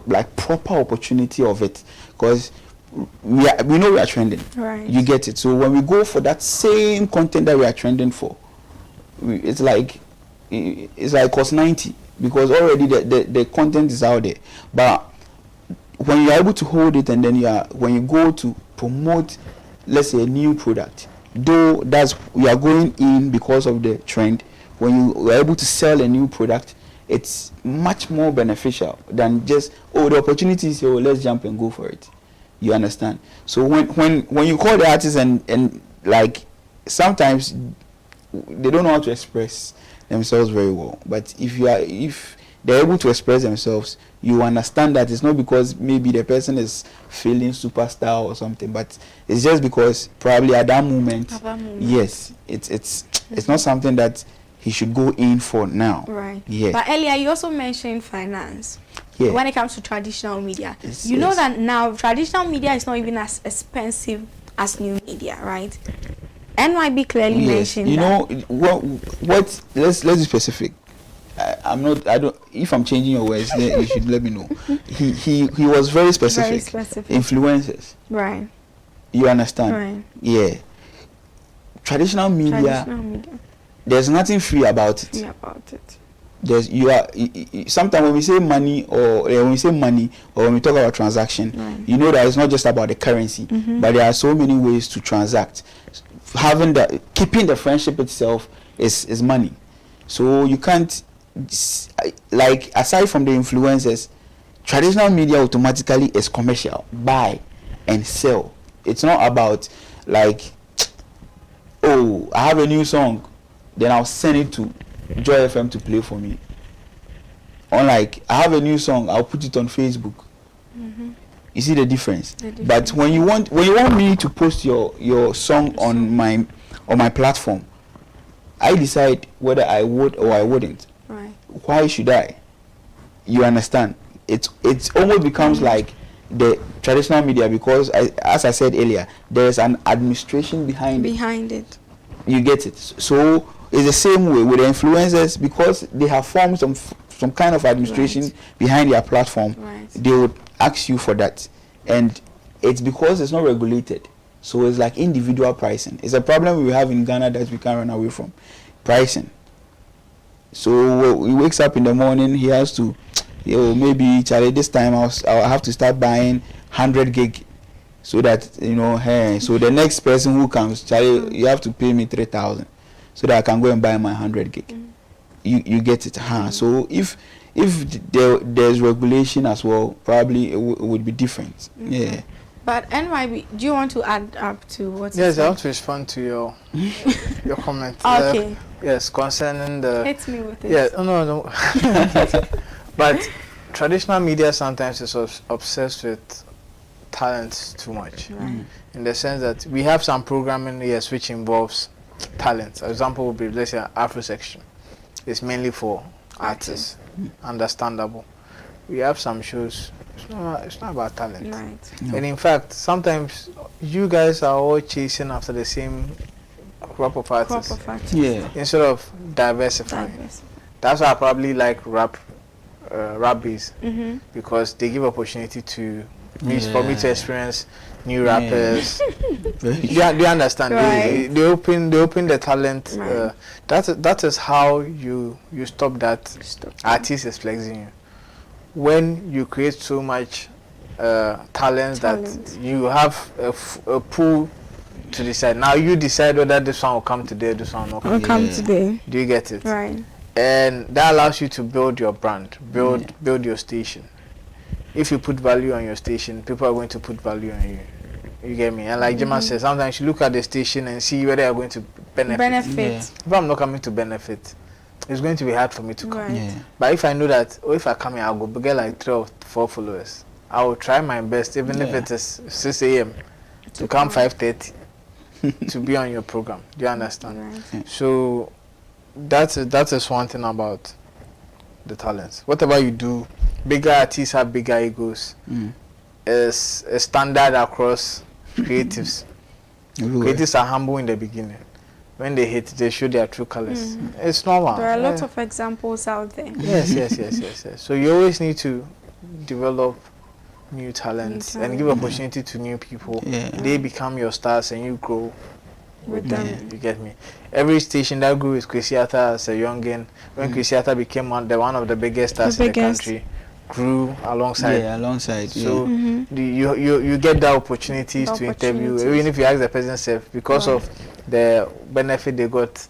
like proper opportunity of it, because we know we are trending. Right. You get it. So when we go for that same content that we are trending for, it's like cost 90, because already the content is out there. But when you are able to hold it, and then when you go to promote, let's say, a new product, though you are going in because of the trend, when you are able to sell a new product, it's much more beneficial than just the opportunity is here, let's jump and go for it. You understand? So when you call the artists and like sometimes they don't know how to express themselves very well, but if they're able to express themselves, you understand that it's not because maybe the person is feeling superstar or something, but it's just because probably at that moment, yes, it's not something that he should go in for now. Right. Yeah. But earlier you also mentioned finance. Yeah. When it comes to traditional media, you know that now traditional media is not even as expensive as new media, right? NYB clearly mentioned that. You know what? Let's be specific. I'm not. I don't. If I'm changing your words, then you should let me know. He was very specific. Very specific. Influencers. Right. You understand? Right. Yeah. Traditional media. There's nothing free about it. Free about it. Sometimes when we say money or when we talk about transaction, you know that it's not just about the currency, but there are so many ways to transact. Keeping the friendship itself is money. So you can't, like, aside from the influencers, traditional media automatically is commercial. Buy and sell. It's not about like, I have a new song, then I'll send it to Joy FM to play for me. Unlike, I have a new song, I'll put it on Facebook. You see the difference? But when you want me to post your song on my platform, I decide whether I would or I wouldn't. Right. Why should I? You understand? It almost becomes like the traditional media, because as I said earlier, there's an administration behind it. You get it? So it's the same way with the influencers, because they have formed some kind of administration behind their platform. They would ask you for that, and it's because it's not regulated. So it's like individual pricing. It's a problem we have in Ghana that we can't run away from. Pricing. So he wakes up in the morning, he has to, maybe Charlie, this time I'll have to start buying 100 gig, so that so the next person who comes, Charlie, you have to pay me 3,000, so that I can go and buy my 100 gig. You get it, So if there's regulation as well, probably it would be different. Yeah. But NYB, do you want to add up to what? Yes, I want to respond to your comment. Okay. Yes, concerning the. Hit me with it. Yeah, no. But traditional media sometimes is obsessed with talent too much, in the sense that we have some programming, yes, which involves talent. For example, would be, let's say, Afro section. It's mainly for artists. Understandable. We have some shows. It's not about talent. Right. No. And in fact, sometimes you guys are all chasing after the same crop of artists. Yeah. Instead of diversifying. That's why I probably like rap beats because they give opportunity to me for me to experience new rappers. Do you understand? Right. They open the talent. Right. That is how you stop that artist is flexing you. When you create so much talent that you have a pool to decide. Now you decide whether this one will come today, this one will not come today. Do you get it? Right. And that allows you to build your brand, build your station. If you put value on your station, people are going to put value on you. You get me? And like Gemma says, sometimes you look at the station and see whether you're going to benefit. If I'm not coming to benefit, it's going to be hard for me to come. Right. But if I know that, if I come here, I'll go get like 3 or 4 followers. I will try my best, even if it is 6 a.m. to come 5:30 to be on your program. Do you understand? Right. So that is one thing about the talents. Whatever you do, bigger artists have bigger egos. It's a standard across creatives. Creatives are humble in the beginning. When they hit, they show their true colors. It's normal. There are a lot of examples out there. Yes. So you always need to develop new talents and give opportunity to new people. They become your stars and you grow with them. You get me? Every station that grew with Kwesiata as a youngin, when Kwesiata became one of the biggest stars in the country, grew alongside. So you get the opportunities to interview, even if you ask the person self, because of the benefit they got.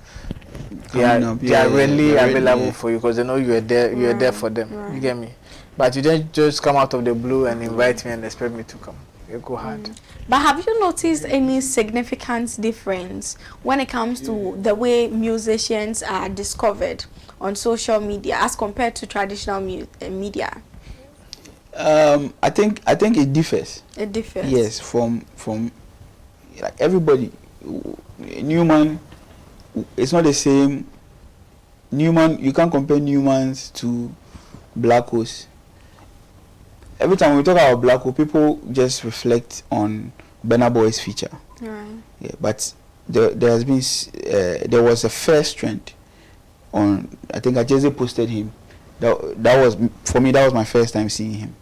They are really available for you because they know you are there. You are there for them. You get me? But you don't just come out of the blue and invite me and expect me to come. You go hard. But have you noticed any significant difference when it comes to the way musicians are discovered on social media as compared to traditional media? I think it differs. It differs. Yes, from like everybody. Newman, it's not the same. Newman, you can't compare Newmans to Black Holes. Every time we talk about Black Hole, people just reflect on Burna Boy's feature. Right. Yeah, but there was a first trend on. I think Ajeze posted him. That was, for me, that was my first time seeing him,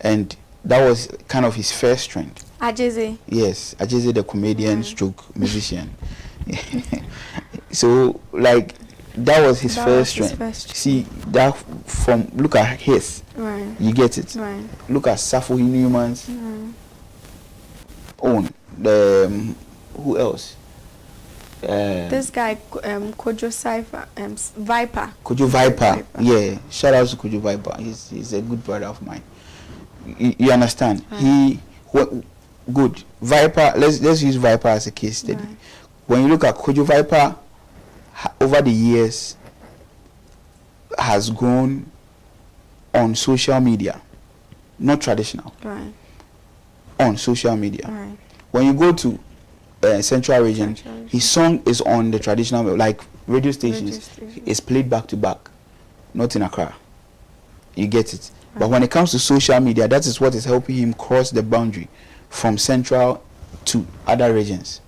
and that was kind of his first trend. Ajeze. Yes, Ajeze, the comedian stroke musician. So like that was his first trend. See that from look at his. Right. You get it. Right. Look at Safo Newman's own. The who else? This guy Kojo Viper. Kojo Viper. Yeah. Shout out to Kojo Viper. He's a good brother of mine. You understand? Right. Good. Viper. Let's use Viper as a case study. Right. When you look at Kojo Viper, over the years has grown on social media, not traditional. Right. On social media. Right. When you go to Central Region, his song is on the traditional, like radio stations. It's played back to back, not in Accra. You get it. Right. But when it comes to social media, that is what is helping him cross the boundary from Central to other regions.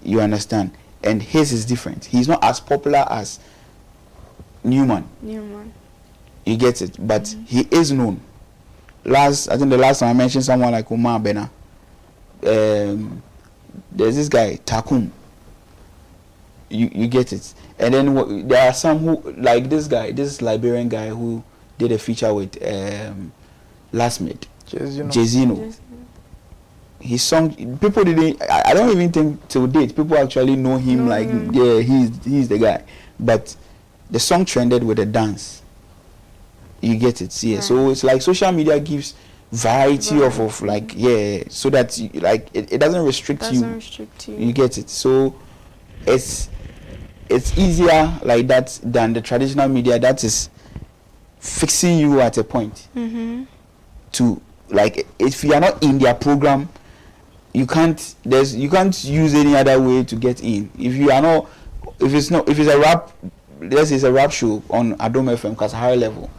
You understand? And his is different. He's not as popular as Newman. You get it? But he is known. I think the last time I mentioned someone like Umar Bena. There's this guy, Takum. You get it? And then there are some who, like this guy, this Liberian guy who did a feature with Lastmid. Jezino. His song, people didn't, I don't even think till date, people actually know him he's the guy. But the song trended with a dance. You get it? Yeah. Right. So it's like social media gives variety of like, so that it doesn't restrict you. You get it? So it's easier like that than the traditional media that is fixing you at a point. To like, if you are not in their program, you can't use any other way to get in. If it's a rap, let's say it's a rap show on Adom FM Kasahari level,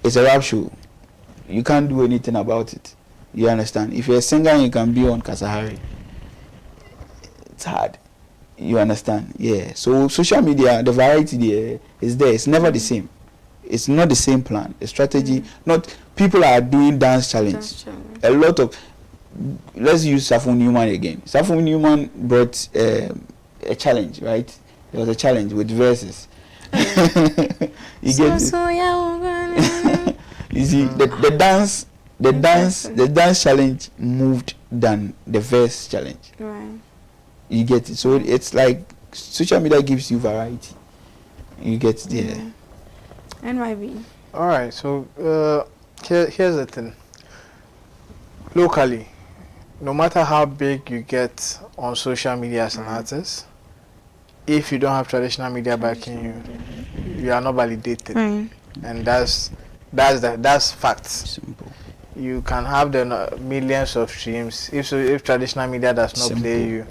it's a rap show. You can't do anything about it. You understand? If you're a singer and you can be on Kasahari, it's hard. You understand? Yeah. So social media, the variety there is there. It's never the same. It's not the same plan. The strategy, not people are doing dance challenge. A lot of, let's use Safo Newman again. Safo Newman brought a challenge, right? There was a challenge with verses. You get it? You see, the dance challenge moved than the verse challenge. Right. You get it? So it's like social media gives you variety. You get it? Yeah. NYB. All right. So here's the thing. Locally, no matter how big you get on social media as an artist, if you don't have traditional media backing you, you are not validated, and that's facts. Simple. You can have the millions of streams. If traditional media does not play you,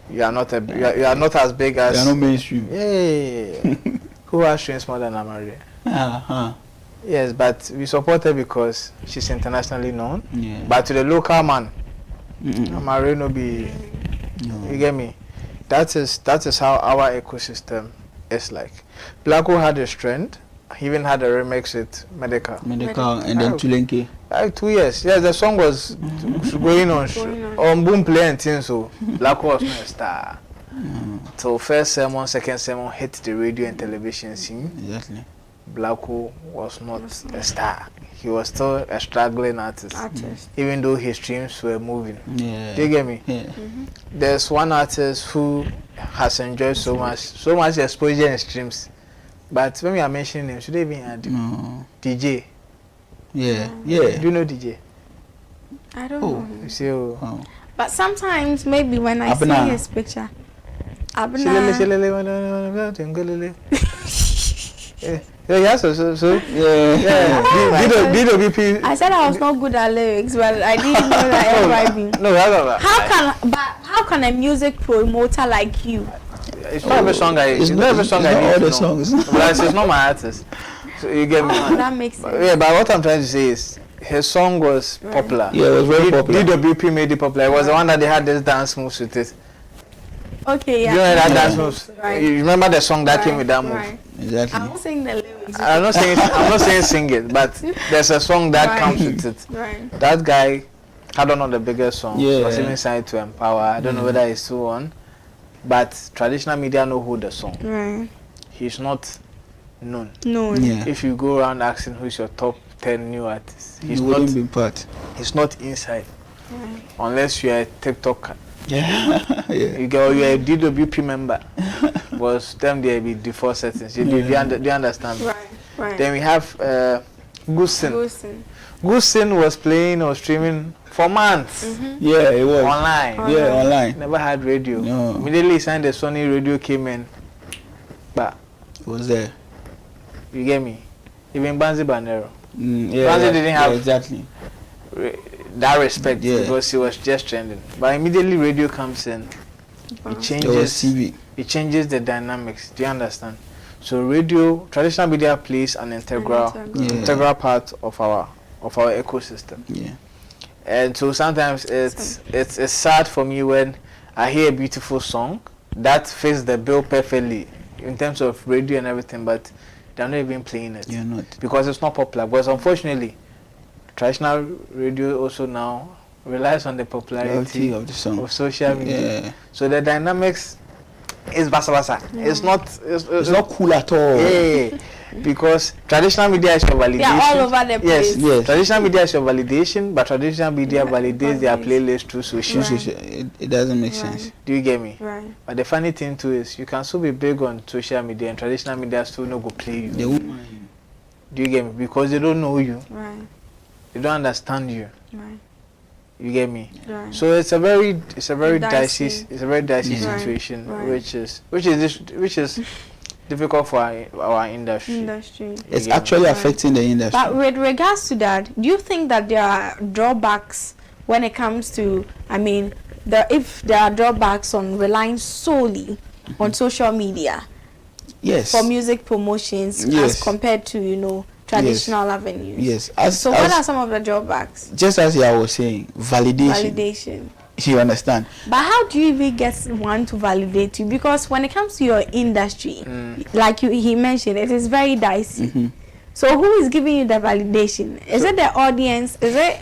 you are not you are not as big as. You are not mainstream. Yeah. Who has streams more than Amari? Yes, but we support her because she's internationally known. Yeah. But to the local man, Amari no be. No. You get me? That is how our ecosystem is like. Blacko had a strength. He even had a remix with Medical and then Tulenke. Like 2 years. Yes, the song was going on Boom Play and things. So Blacko was not a star. So first sermon, second sermon hit the radio and television scene. Exactly. Blacko was not a star. He was still a struggling artist. Even though his streams were moving. Yeah. Do you get me? Yeah. There's one artist who has enjoyed so much exposure and streams. But when we are mentioning him, should they even add DJ? Yeah. Yeah. Do you know DJ? I don't know. You see, but sometimes maybe when I see his picture, DWP. I said I was not good at lyrics, but I didn't know that NYB. No, how can a music promoter like you? It's not every song I need to know. Songs. But it's not my artist. So you get me? That makes sense. Yeah, but what I'm trying to say is his song was popular. Yeah, it was very popular. DWP made it popular. It was the one that they had this dance moves with it. Okay, yeah. You know that dance moves? Right. You remember the song that came with that move? Right. Exactly. I'm not saying the lyrics. I'm not saying sing it, but there's a song that comes with it. Right. That guy had one of the biggest songs. Yeah. Was even signed to Empower. I don't know whether he's still on. But traditional media know who the song. Right. He's not known. No. Yeah. If you go around asking who's your top 10 new artists, He's not been part. He's not inside. Right. Unless you're a TikToker. Yeah. You're a DWP member. Was them there be default settings. Do you understand? Right. Then we have Gusin. Gusin was playing or streaming for months. Yeah, it was. Online. Yeah, online. Never had radio. No. Immediately signed the Sony radio came in. But It was there. you get me? Even Banzi Banero. Banzi didn't have exactly that respect because he was just trending. But immediately radio comes in, it changes the dynamics. Do you understand? So radio, traditional media plays an integral part of our ecosystem. Yeah. And so sometimes it's sad for me when I hear a beautiful song that fits the bill perfectly in terms of radio and everything, but they're not even playing it. You're not. Because it's not popular. Because unfortunately, traditional radio also now relies on the popularity of the song of social media. Yeah. So the dynamics is basa. Yeah. It's not cool at all. Yeah. Because traditional media is your validation. They are all over the place. Yes. Traditional media is your validation, but traditional media validates their playlist through social. It doesn't make sense. Do you get me? Right. But the funny thing too is you can still be big on social media and traditional media still no go play you. They won't mind you. Do you get me? Because they don't know you. Right. They don't understand you. Right. You get me? Right. So it's a very dicey situation, Right. which is difficult for our industry. It's actually affecting the industry. But with regards to that, do you think that there are drawbacks when it comes to, if there are drawbacks on relying solely on social media? Yes. For music promotions as compared to, traditional avenues. Yes. So what are some of the drawbacks? Just as I was saying, validation. You understand? But how do you even get one to validate you? Because when it comes to your industry, like he mentioned, it is very dicey. So who is giving you the validation? Is it the audience? Is it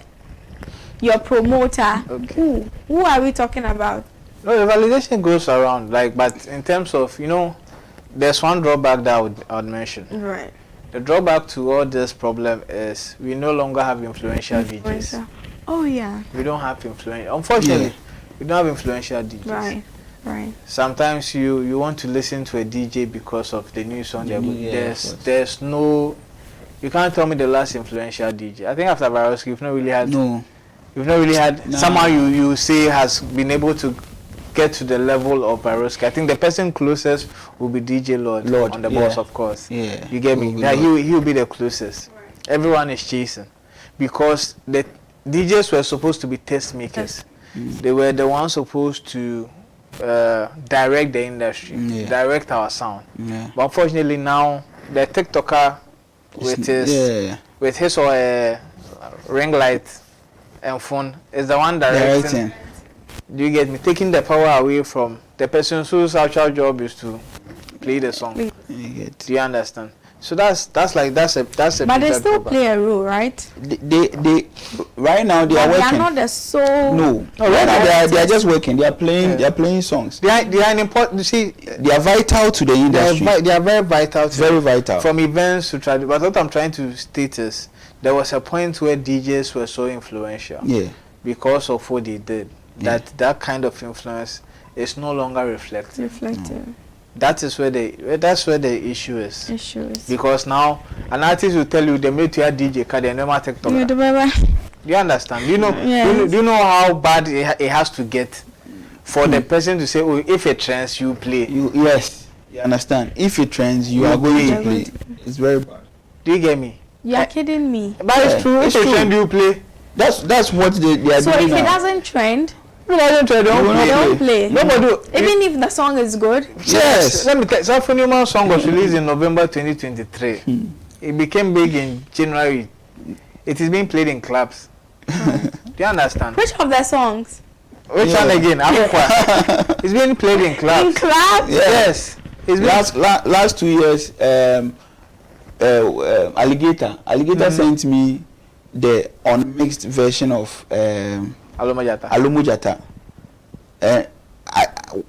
your promoter? Okay. Who are we talking about? No, the validation goes around. Like, but in terms of, there's one drawback that I would mention. Right. The drawback to all this problem is we no longer have influential DJs. Oh yeah. We don't have influential. Unfortunately, we don't have influential DJs. Right. Right. Sometimes you want to listen to a DJ because of the new song. There's no. You can't tell me the last influential DJ. I think after Virus, you've not really had. No. You've not really had. Somehow you say has been able to get to the level of Baroski. I think the person closest will be DJ Lord on the boss, of course. Yeah. You get me? That he'll be the closest. Right. Everyone is chasing. Because the DJs were supposed to be test makers. They were the ones supposed to direct the industry, direct our sound. But unfortunately now, the TikToker with his or her ring light and phone is the one directing. Do you get me? Taking the power away from the person whose actual job is to play the song. Do you understand? So that's a But they still play a role, right? They right now they are working. They are not the sole. No, right now they are just working. They are playing. They are playing songs. They are an important. You see, they are vital to the industry. They are very vital. Very vital. From events to try. But what I'm trying to state is there was a point where DJs were so influential. Yeah. Because of what they did. That kind of influence is no longer reflected. That's where the issue is. Because now an artist will tell you they made to a DJ card and never TikTok. Do you understand? Do you know how bad it has to get for the person to say, oh, if it trends, you play. Yes. You understand? If it trends, you are going to play. It's very bad. Do you get me? You are kidding me. But it's true. If it trends, you play. That's what they are doing now. So if it doesn't trend, don't play. Nobody. Even if the song is good. Yes. Let me tell you, Symphony song was released in November 2023. It became big in January. It is being played in clubs. Do you understand? Which of the songs? Which one again? It's being played in clubs. In clubs? Yes. It's last 2 years, Alligator sent me the unmixed version of Alomojata.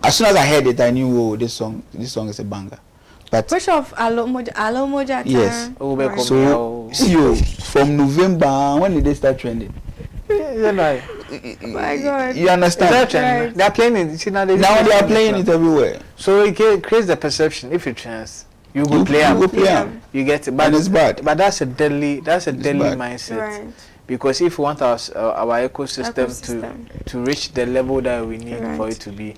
As soon as I heard it, I knew this song is a banger. But which of Alomojata? Yes. So see from November, when did they start trending? My God. You understand? Right. They are playing it. Now they are playing it everywhere. So it creates the perception. If it trends, you go play them. You get it. But it's bad. But that's a deadly mindset. Right. Because if we want our ecosystem to reach the level that we need for it to be,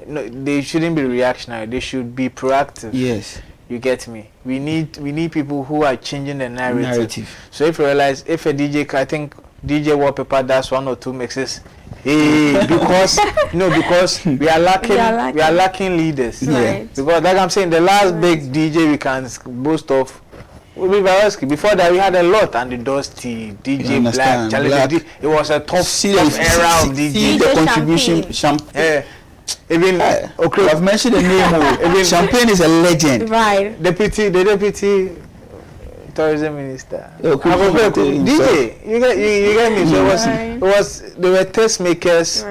they shouldn't be reactionary. They should be proactive. Yes. You get me? We need people who are changing the narrative. So if you realize, if a DJ, I think DJ Wallpaper does 1 or 2 mixes, because we are lacking leaders. Right. Because like I'm saying, the last big DJ we can boast of will be Baroski. Before that we had a lot, and the Dusty, DJ Black. It was a top era of DJ. The contribution Champagne. Even I've mentioned the name. Champagne is a legend. Right. The deputy tourism minister. DJ, you get me. So they were test makers,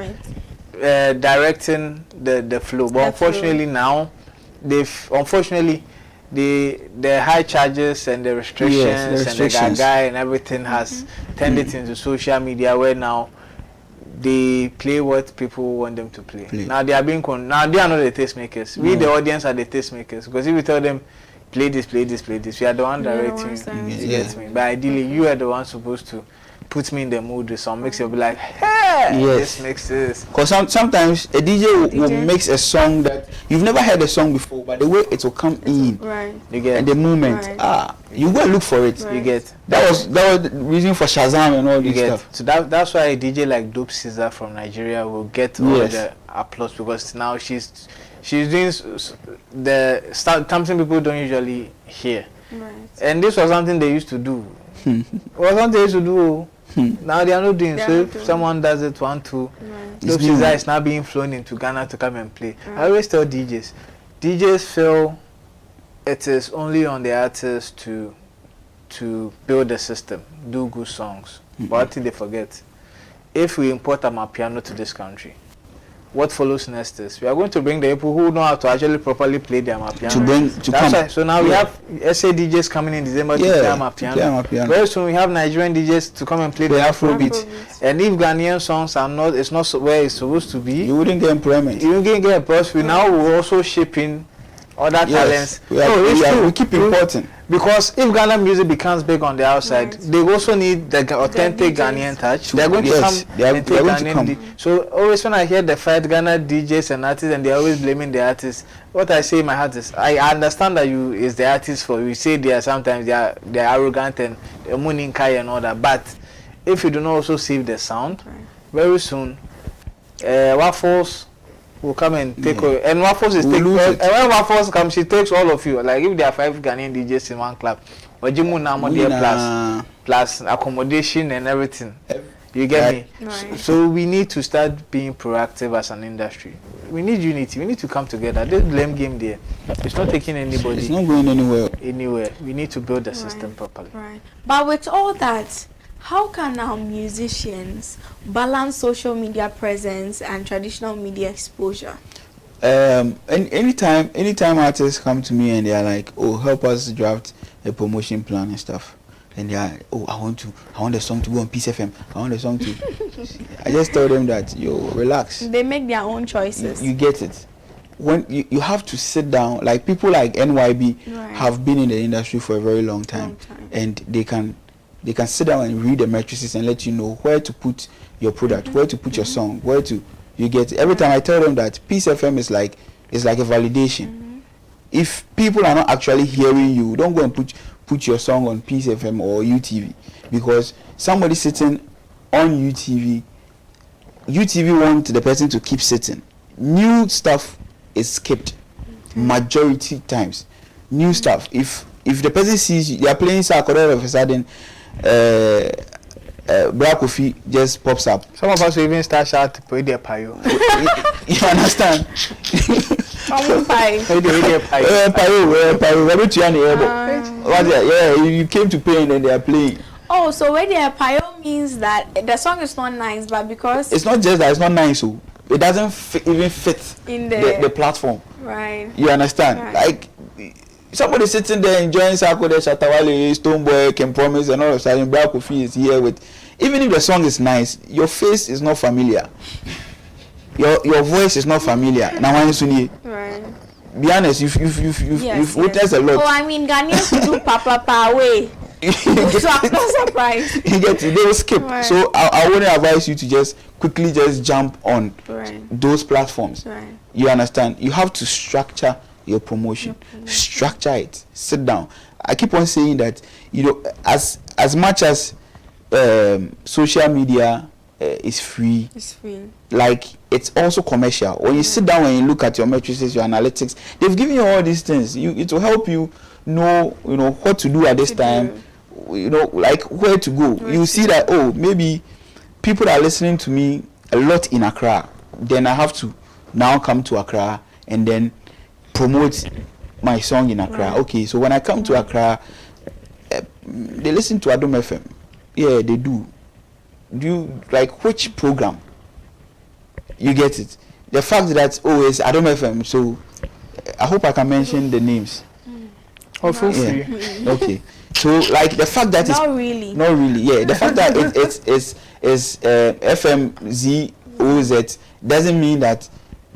directing the flow. But unfortunately now, the high charges and the restrictions and the gaga and everything has turned it into social media, where now they play what people want them to play. Now they are now they are not the taste makers. We the audience are the taste makers, because if we tell them play this, we are the one directing. You get me? But ideally you are the one supposed to put me in the mood with some mix. You'll be like, hey, this mixes. Because sometimes a DJ will mix a song that you've never heard a song before, but the way it will come in, you get, and the moment, you go and look for it. You get. That was the reason for Shazam and all this stuff. So that's why a DJ like Dope Caesar from Nigeria will get all the applause, because now she's doing something people don't usually hear. And this was something they used to do. It was something they used to do. Now they are not doing. They are So not if doing. someone does it 1, 2, It's Shobiz new. is now being flown into Ghana to come and play. I always tell DJs feel it is only on the artist to build the system, do good songs. But I think they forget, if we import our piano to this country, what follows next is we are going to bring the people who know how to actually properly play the piano. That's why. So now we have SA DJs coming in December to play amapiano. Very soon we have Nigerian DJs to come and play the Afrobeat. And if Ghanaian songs are not, it's not where it's supposed to be, You wouldn't get employment. you won't get employment. We now will also ship in other talents. We keep importing. Because if Ghana music becomes big on the outside, they also need the authentic Ghanaian touch. They're going to come and take Ghanaian. So always when I hear the fight Ghana DJs and artists, and they're always blaming the artists, what I say in my heart is, I understand that you is the artist for you. Say they are sometimes they are arrogant and muninkai and all that. But if you do not also save the sound, very soon, Waffles will come and take over. And Waffles is taking. And when Waffles comes, she takes all of you. Like if there are 5 Ghanaian DJs in one club, Wajimu Namo there plus accommodation and everything. You get me? Right. So we need to start being proactive as an industry. We need unity. We need to come together. This blame game there, it's not taking anybody. It's not going anywhere. We need to build the system properly. Right. But with all that, how can our musicians balance social media presence and traditional media exposure? And anytime artists come to me and they are like, oh, help us draft a promotion plan and stuff, and they are, oh, I want the song to go on Peace FM. I want the song to. I just tell them that, yo, relax. They make their own choices. You get it. When you have to sit down, like people like NYB have been in the industry for a very long time. And they can sit down and read the matrices and let you know where to put your product, where to put your song, where to, you get it. Every time I tell them that Peace FM is like a validation. If people are not actually hearing you, don't go and put your song on Peace FM or UTV, because somebody sitting on UTV want the person to keep sitting. New stuff is skipped majority times. New stuff. If the person sees you, they are playing Sarko, all of a sudden Black Coffee just pops up. Some of us will even start shouting to play their payo. You understand? You came to play and then they are playing. Oh, so where they are payo means that the song is not nice, but because it's not just that it's not nice, so it doesn't even fit in the platform. Right. You understand? Right. Like somebody sitting there enjoying Sarko, Shatawale, Stoneboy, Can Promise, and all of a sudden Black Coffee is here with. Even if the song is nice, your face is not familiar. Your voice is not familiar. Now right. Be honest, you've witnessed a lot. Oh, I mean Ghanaians do papa way. So I'm not surprised. You get it, they will skip. Right. So I want to advise you to just quickly just jump on those platforms. Right. You understand? You have to structure your promotion. Structure it. Sit down. I keep on saying that, you know, as much as social media is free. It's free. Like it's also commercial. When you sit down and you look at your matrices, your analytics, they've given you all these things. It will help you know what to do at this time. You know, like where to go. You see that, oh, maybe people are listening to me a lot in Accra. Then I have to now come to Accra and then promote my song in Accra. Right. Okay, so when I come to Accra, they listen to Adom FM. Yeah, they do. Do you like which program? You get it. The fact that it's Adom FM, so I hope I can mention the names. Oh, feel free. Okay. So like the fact that not really. Yeah, the fact that it's FMZOZ doesn't mean that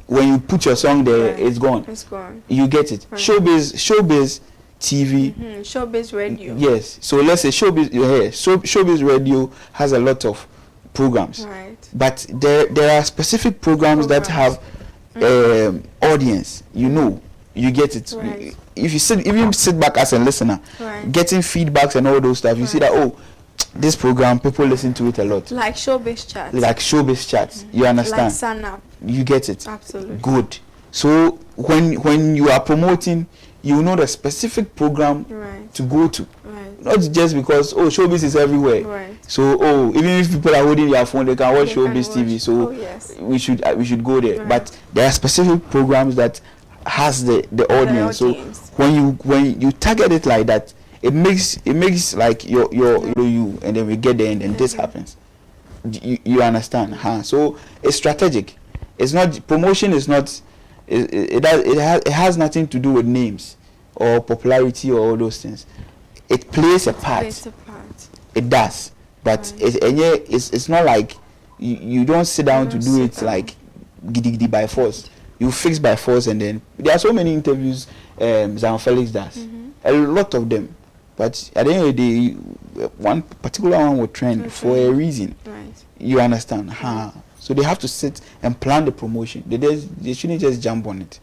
when you put your song there, it's gone. It's gone. You get it. Right. Showbiz TV. Showbiz Radio. Yes. So let's say Showbiz Radio has a lot of programs. Right. But there are specific programs that have audience. You know, you get it. Right. If you sit back as a listener, getting feedbacks and all those stuff, you see that, oh, this program, people listen to it a lot. Like Shobiz Chat. You understand? Like Sanap. You get it. Absolutely. Good. So when you are promoting, you know the specific program to go to. Not just because Showbiz is everywhere. So even if people are holding their phone, they can watch Showbiz TV. So we should go there. But there are specific programs that has the audience. So when you target it like that, it makes like you and then we get there and then this happens. You understand? So it's strategic. It's not promotion. Is not. It has nothing to do with names or popularity or all those things. It plays a part. It does, but it's not like you don't sit down to do it like giddy by force. You fix by force, and then there are so many interviews Zan Felix does, a lot of them. But at the end of the day, one particular one will trend for a reason. You understand? So they have to sit and plan the promotion. They shouldn't just jump on it.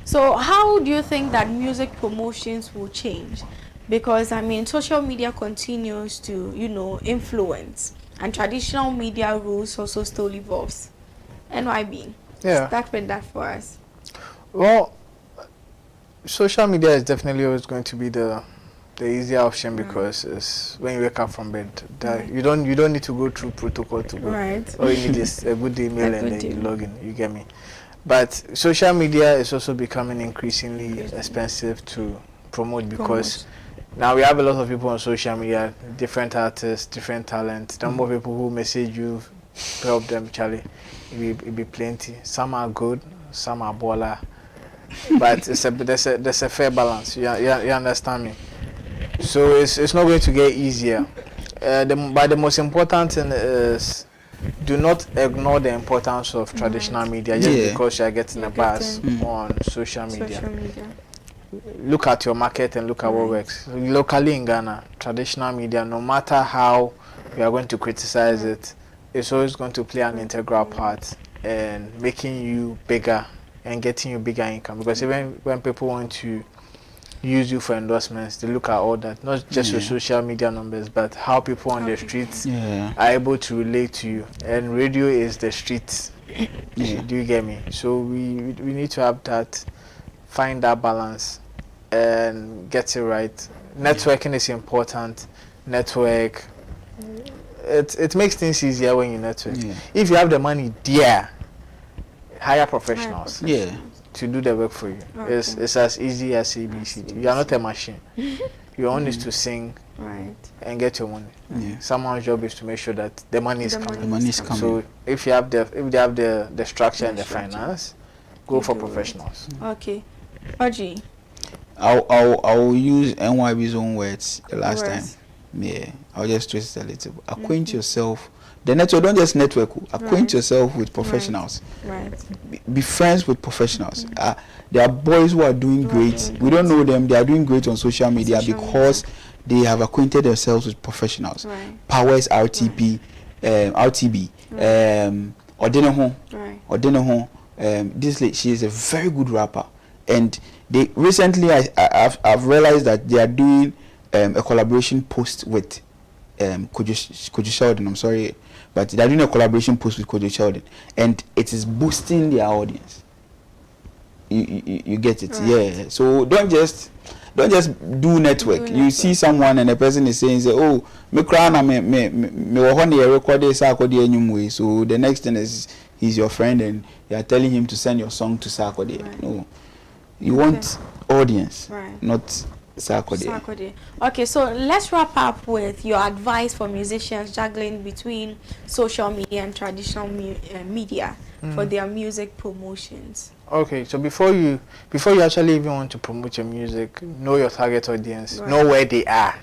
So how do you think that music promotions will change? Because I mean, social media continues to, influence, and traditional media rules also still evolves. NYB, start with that for us. Well, social media is definitely always going to be the easier option because it's when you wake up from bed, you don't need to go through protocol to go. All you need is a good email and then you log in. You get me? But social media is also becoming increasingly expensive to promote because now we have a lot of people on social media, different artists, different talents. The number of people who message you, help them, Charlie, it be plenty. Some are good, some are baller, but there's a fair balance. You understand me? So it's not going to get easier. But the most important thing is do not ignore the importance of traditional media just because you are getting a buzz on social media. Look at your market and look at what works. Locally in Ghana, traditional media, no matter how you are going to criticize it, it's always going to play an integral part in making you bigger and getting you bigger income. Because even when people want to use you for endorsements, they look at all that, not just your social media numbers, but how people on the streets are able to relate to you. And radio is the streets. Do you get me? So we need to have that, find that balance and get it right. Networking is important. Network. It makes things easier when you network. If you have the money, hire professionals. To do the work for you. It's as easy as ABC. You are not a machine. Your own is to sing and get your money. Someone's job is to make sure that the money is coming. The money is coming. So if they have the structure and the finance, go for professionals. Okay. Oji. I'll use NYB's own words the last time. I'll just twist it a little. Acquaint yourself. The network, don't just network. Acquaint yourself with professionals. Be friends with professionals. There are boys who are doing great. We don't know them. They are doing great on social media because they have acquainted themselves with professionals. Powers RTP, RTB, Odenahon. This lady, she is a very good rapper, and they recently I've realized that they are doing a collaboration post with Kojo Sheldon. I'm sorry, but they're doing a collaboration post with Kojo Sheldon, and it is boosting their audience. You get it? So don't just do network. You see someone and the person is saying, "Oh, me crown me record this way." So the next thing is he's your friend and you are telling him to send your song to Sarkodie. No, you want audience, not Sarkodie. Okay, so let's wrap up with your advice for musicians juggling between social media and traditional media for their music promotions. Okay, so before you actually even want to promote your music, know your target audience, know where they are.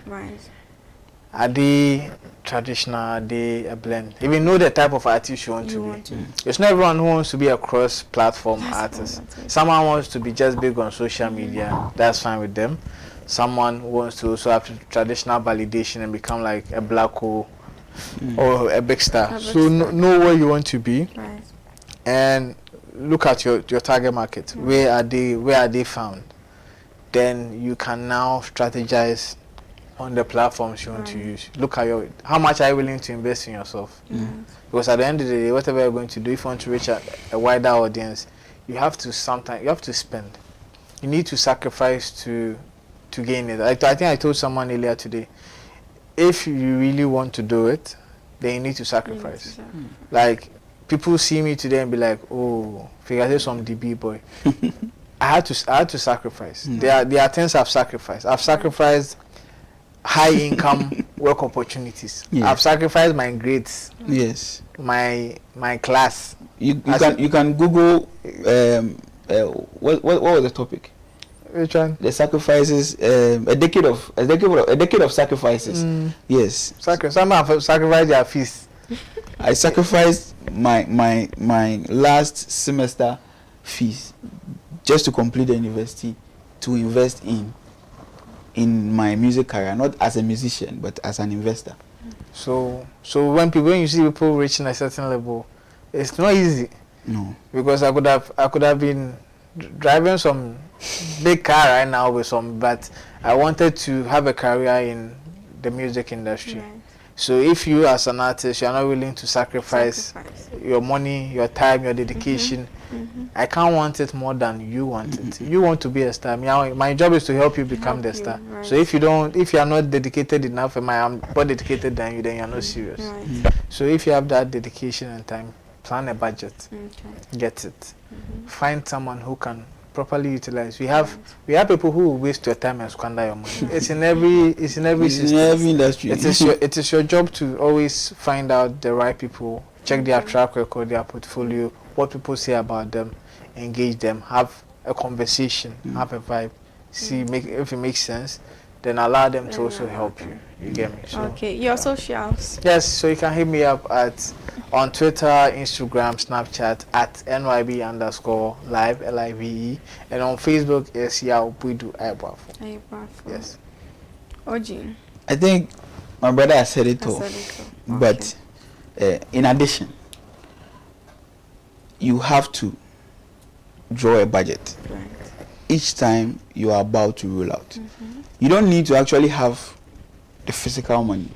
Are they traditional? Are they a blend? Even know the type of artist you want to be. It's not everyone who wants to be a cross-platform artist. Someone wants to be just big on social media. That's fine with them. Someone who wants to also have traditional validation and become like a black hole or a big star. So know where you want to be, and look at your target market. Where are they found? Then you can now strategize on the platforms you want to use. Look at how much are you willing to invest in yourself? Because at the end of the day, whatever you're going to do, if you want to reach a wider audience, you have to spend. You need to sacrifice to gain it. I think I told someone earlier today, if you really want to do it, then you need to sacrifice. Like, people see me today and be like, oh, figure out some DB boy. I had to sacrifice. There are things I've sacrificed. I've sacrificed high income work opportunities. I've sacrificed my grades. Yes. My class. You can Google what was the topic? Which one? The sacrifices. A decade of sacrifices. Yes. Some have sacrificed their fees. I sacrificed my last semester fees just to complete the university, to invest in my music career, not as a musician but as an investor. So when you see people reaching a certain level, it's not easy. No. Because I could have been driving some big car right now with some, but I wanted to have a career in the music industry. Right. So if you as an artist, you are not willing to sacrifice your money, your time, your dedication, I can't want it more than you want it. You want to be a star. My job is to help you become the star. Right. So if you are not dedicated enough, I'm more dedicated than you, then you are not serious. Right. So if you have that dedication and time, plan a budget, get it, find someone who can properly utilize. We have people who waste your time and squander your money. It's in every system. In every industry. It is your job to always find out the right people, check their track record, their portfolio, what people say about them, engage them, have a conversation, have a vibe, see if it makes sense, then allow them to also help you. You get me? So, okay, your socials. Yes, so you can hit me up on Twitter, Instagram, Snapchat at NYB_live, LIVE, and on Facebook is Yaopuidu Ayabwafo. Yes. Oji. I think my brother has said it all. But in addition, you have to draw a budget each time you are about to roll out. You don't need to actually have the physical money,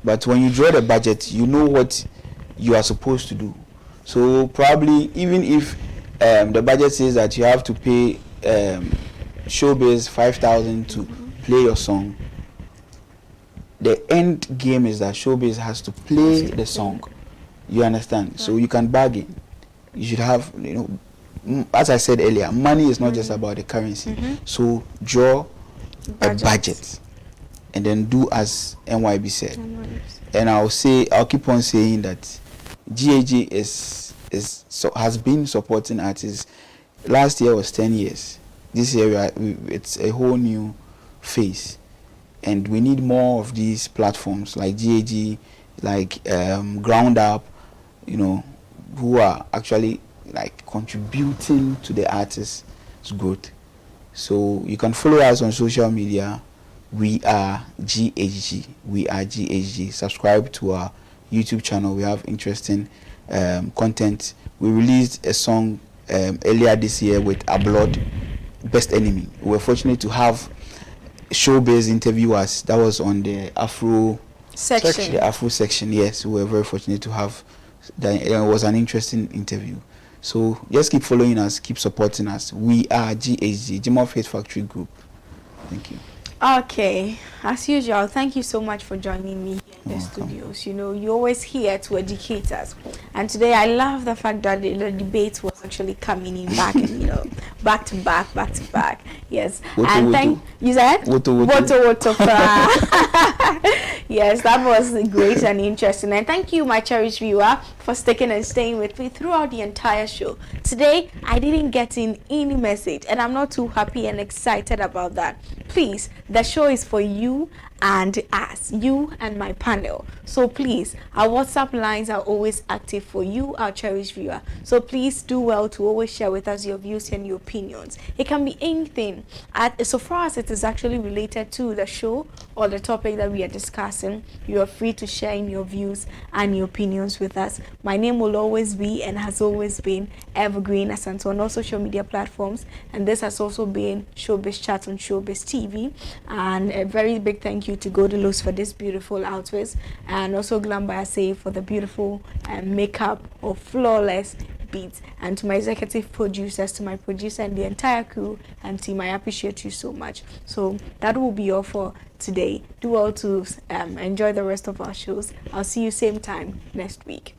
but when you draw the budget, you know what you are supposed to do. So probably even if the budget says that you have to pay Shobiz 5,000 to play your song, the end game is that Shobiz has to play the song. You understand? So you can bargain. You should have, as I said earlier, money is not just about the currency. So draw a budget and then do as NYB said. And I'll keep on saying that GAG has been supporting artists. Last year was 10 years. This year it's a whole new phase, and we need more of these platforms like GAG, like Ground Up, who are actually like contributing to the artist's growth. So you can follow us on social media. We are GHG. We are GHG. Subscribe to our YouTube channel. We have interesting content. We released a song earlier this year with Blood, Best Enemy. We were fortunate to have Shobiz interview us. That was on the Afro section. The Afro section, yes. We were very fortunate to have that. It was an interesting interview. So just keep following us, keep supporting us. We are GHG, Jimoh Faith Factory Group. Thank you. Okay, as usual, thank you so much for joining me in the studios. You're always here to educate us. And today I love the fact that the debate was actually coming in back and, back to back. Yes. You said? Woto. Yes, that was great and interesting. And thank you, my cherished viewer, for sticking and staying with me throughout the entire show. Today, I didn't get in any message, and I'm not too happy and excited about that. Please, the show is for you and us, you and my panel. So please, our WhatsApp lines are always active for you, our cherished viewer. So please do well to always share with us your views and your opinions. It can be anything, so far as it is actually related to the show or the topic that we are discussing. You are free to share in your views and your opinions with us. My name will always be and has always been Evergreen Asante on all social media platforms, and this has also been Shobiz Chat on Shobiz TV. And a very big thank you to Godelos for this beautiful outfits, and also Glam by Say for the beautiful makeup of flawless Beats, and to my executive producers, to my producer and the entire crew and team, I appreciate you so much. So that will be all for today. Do well to enjoy the rest of our shows. I'll see you same time next week.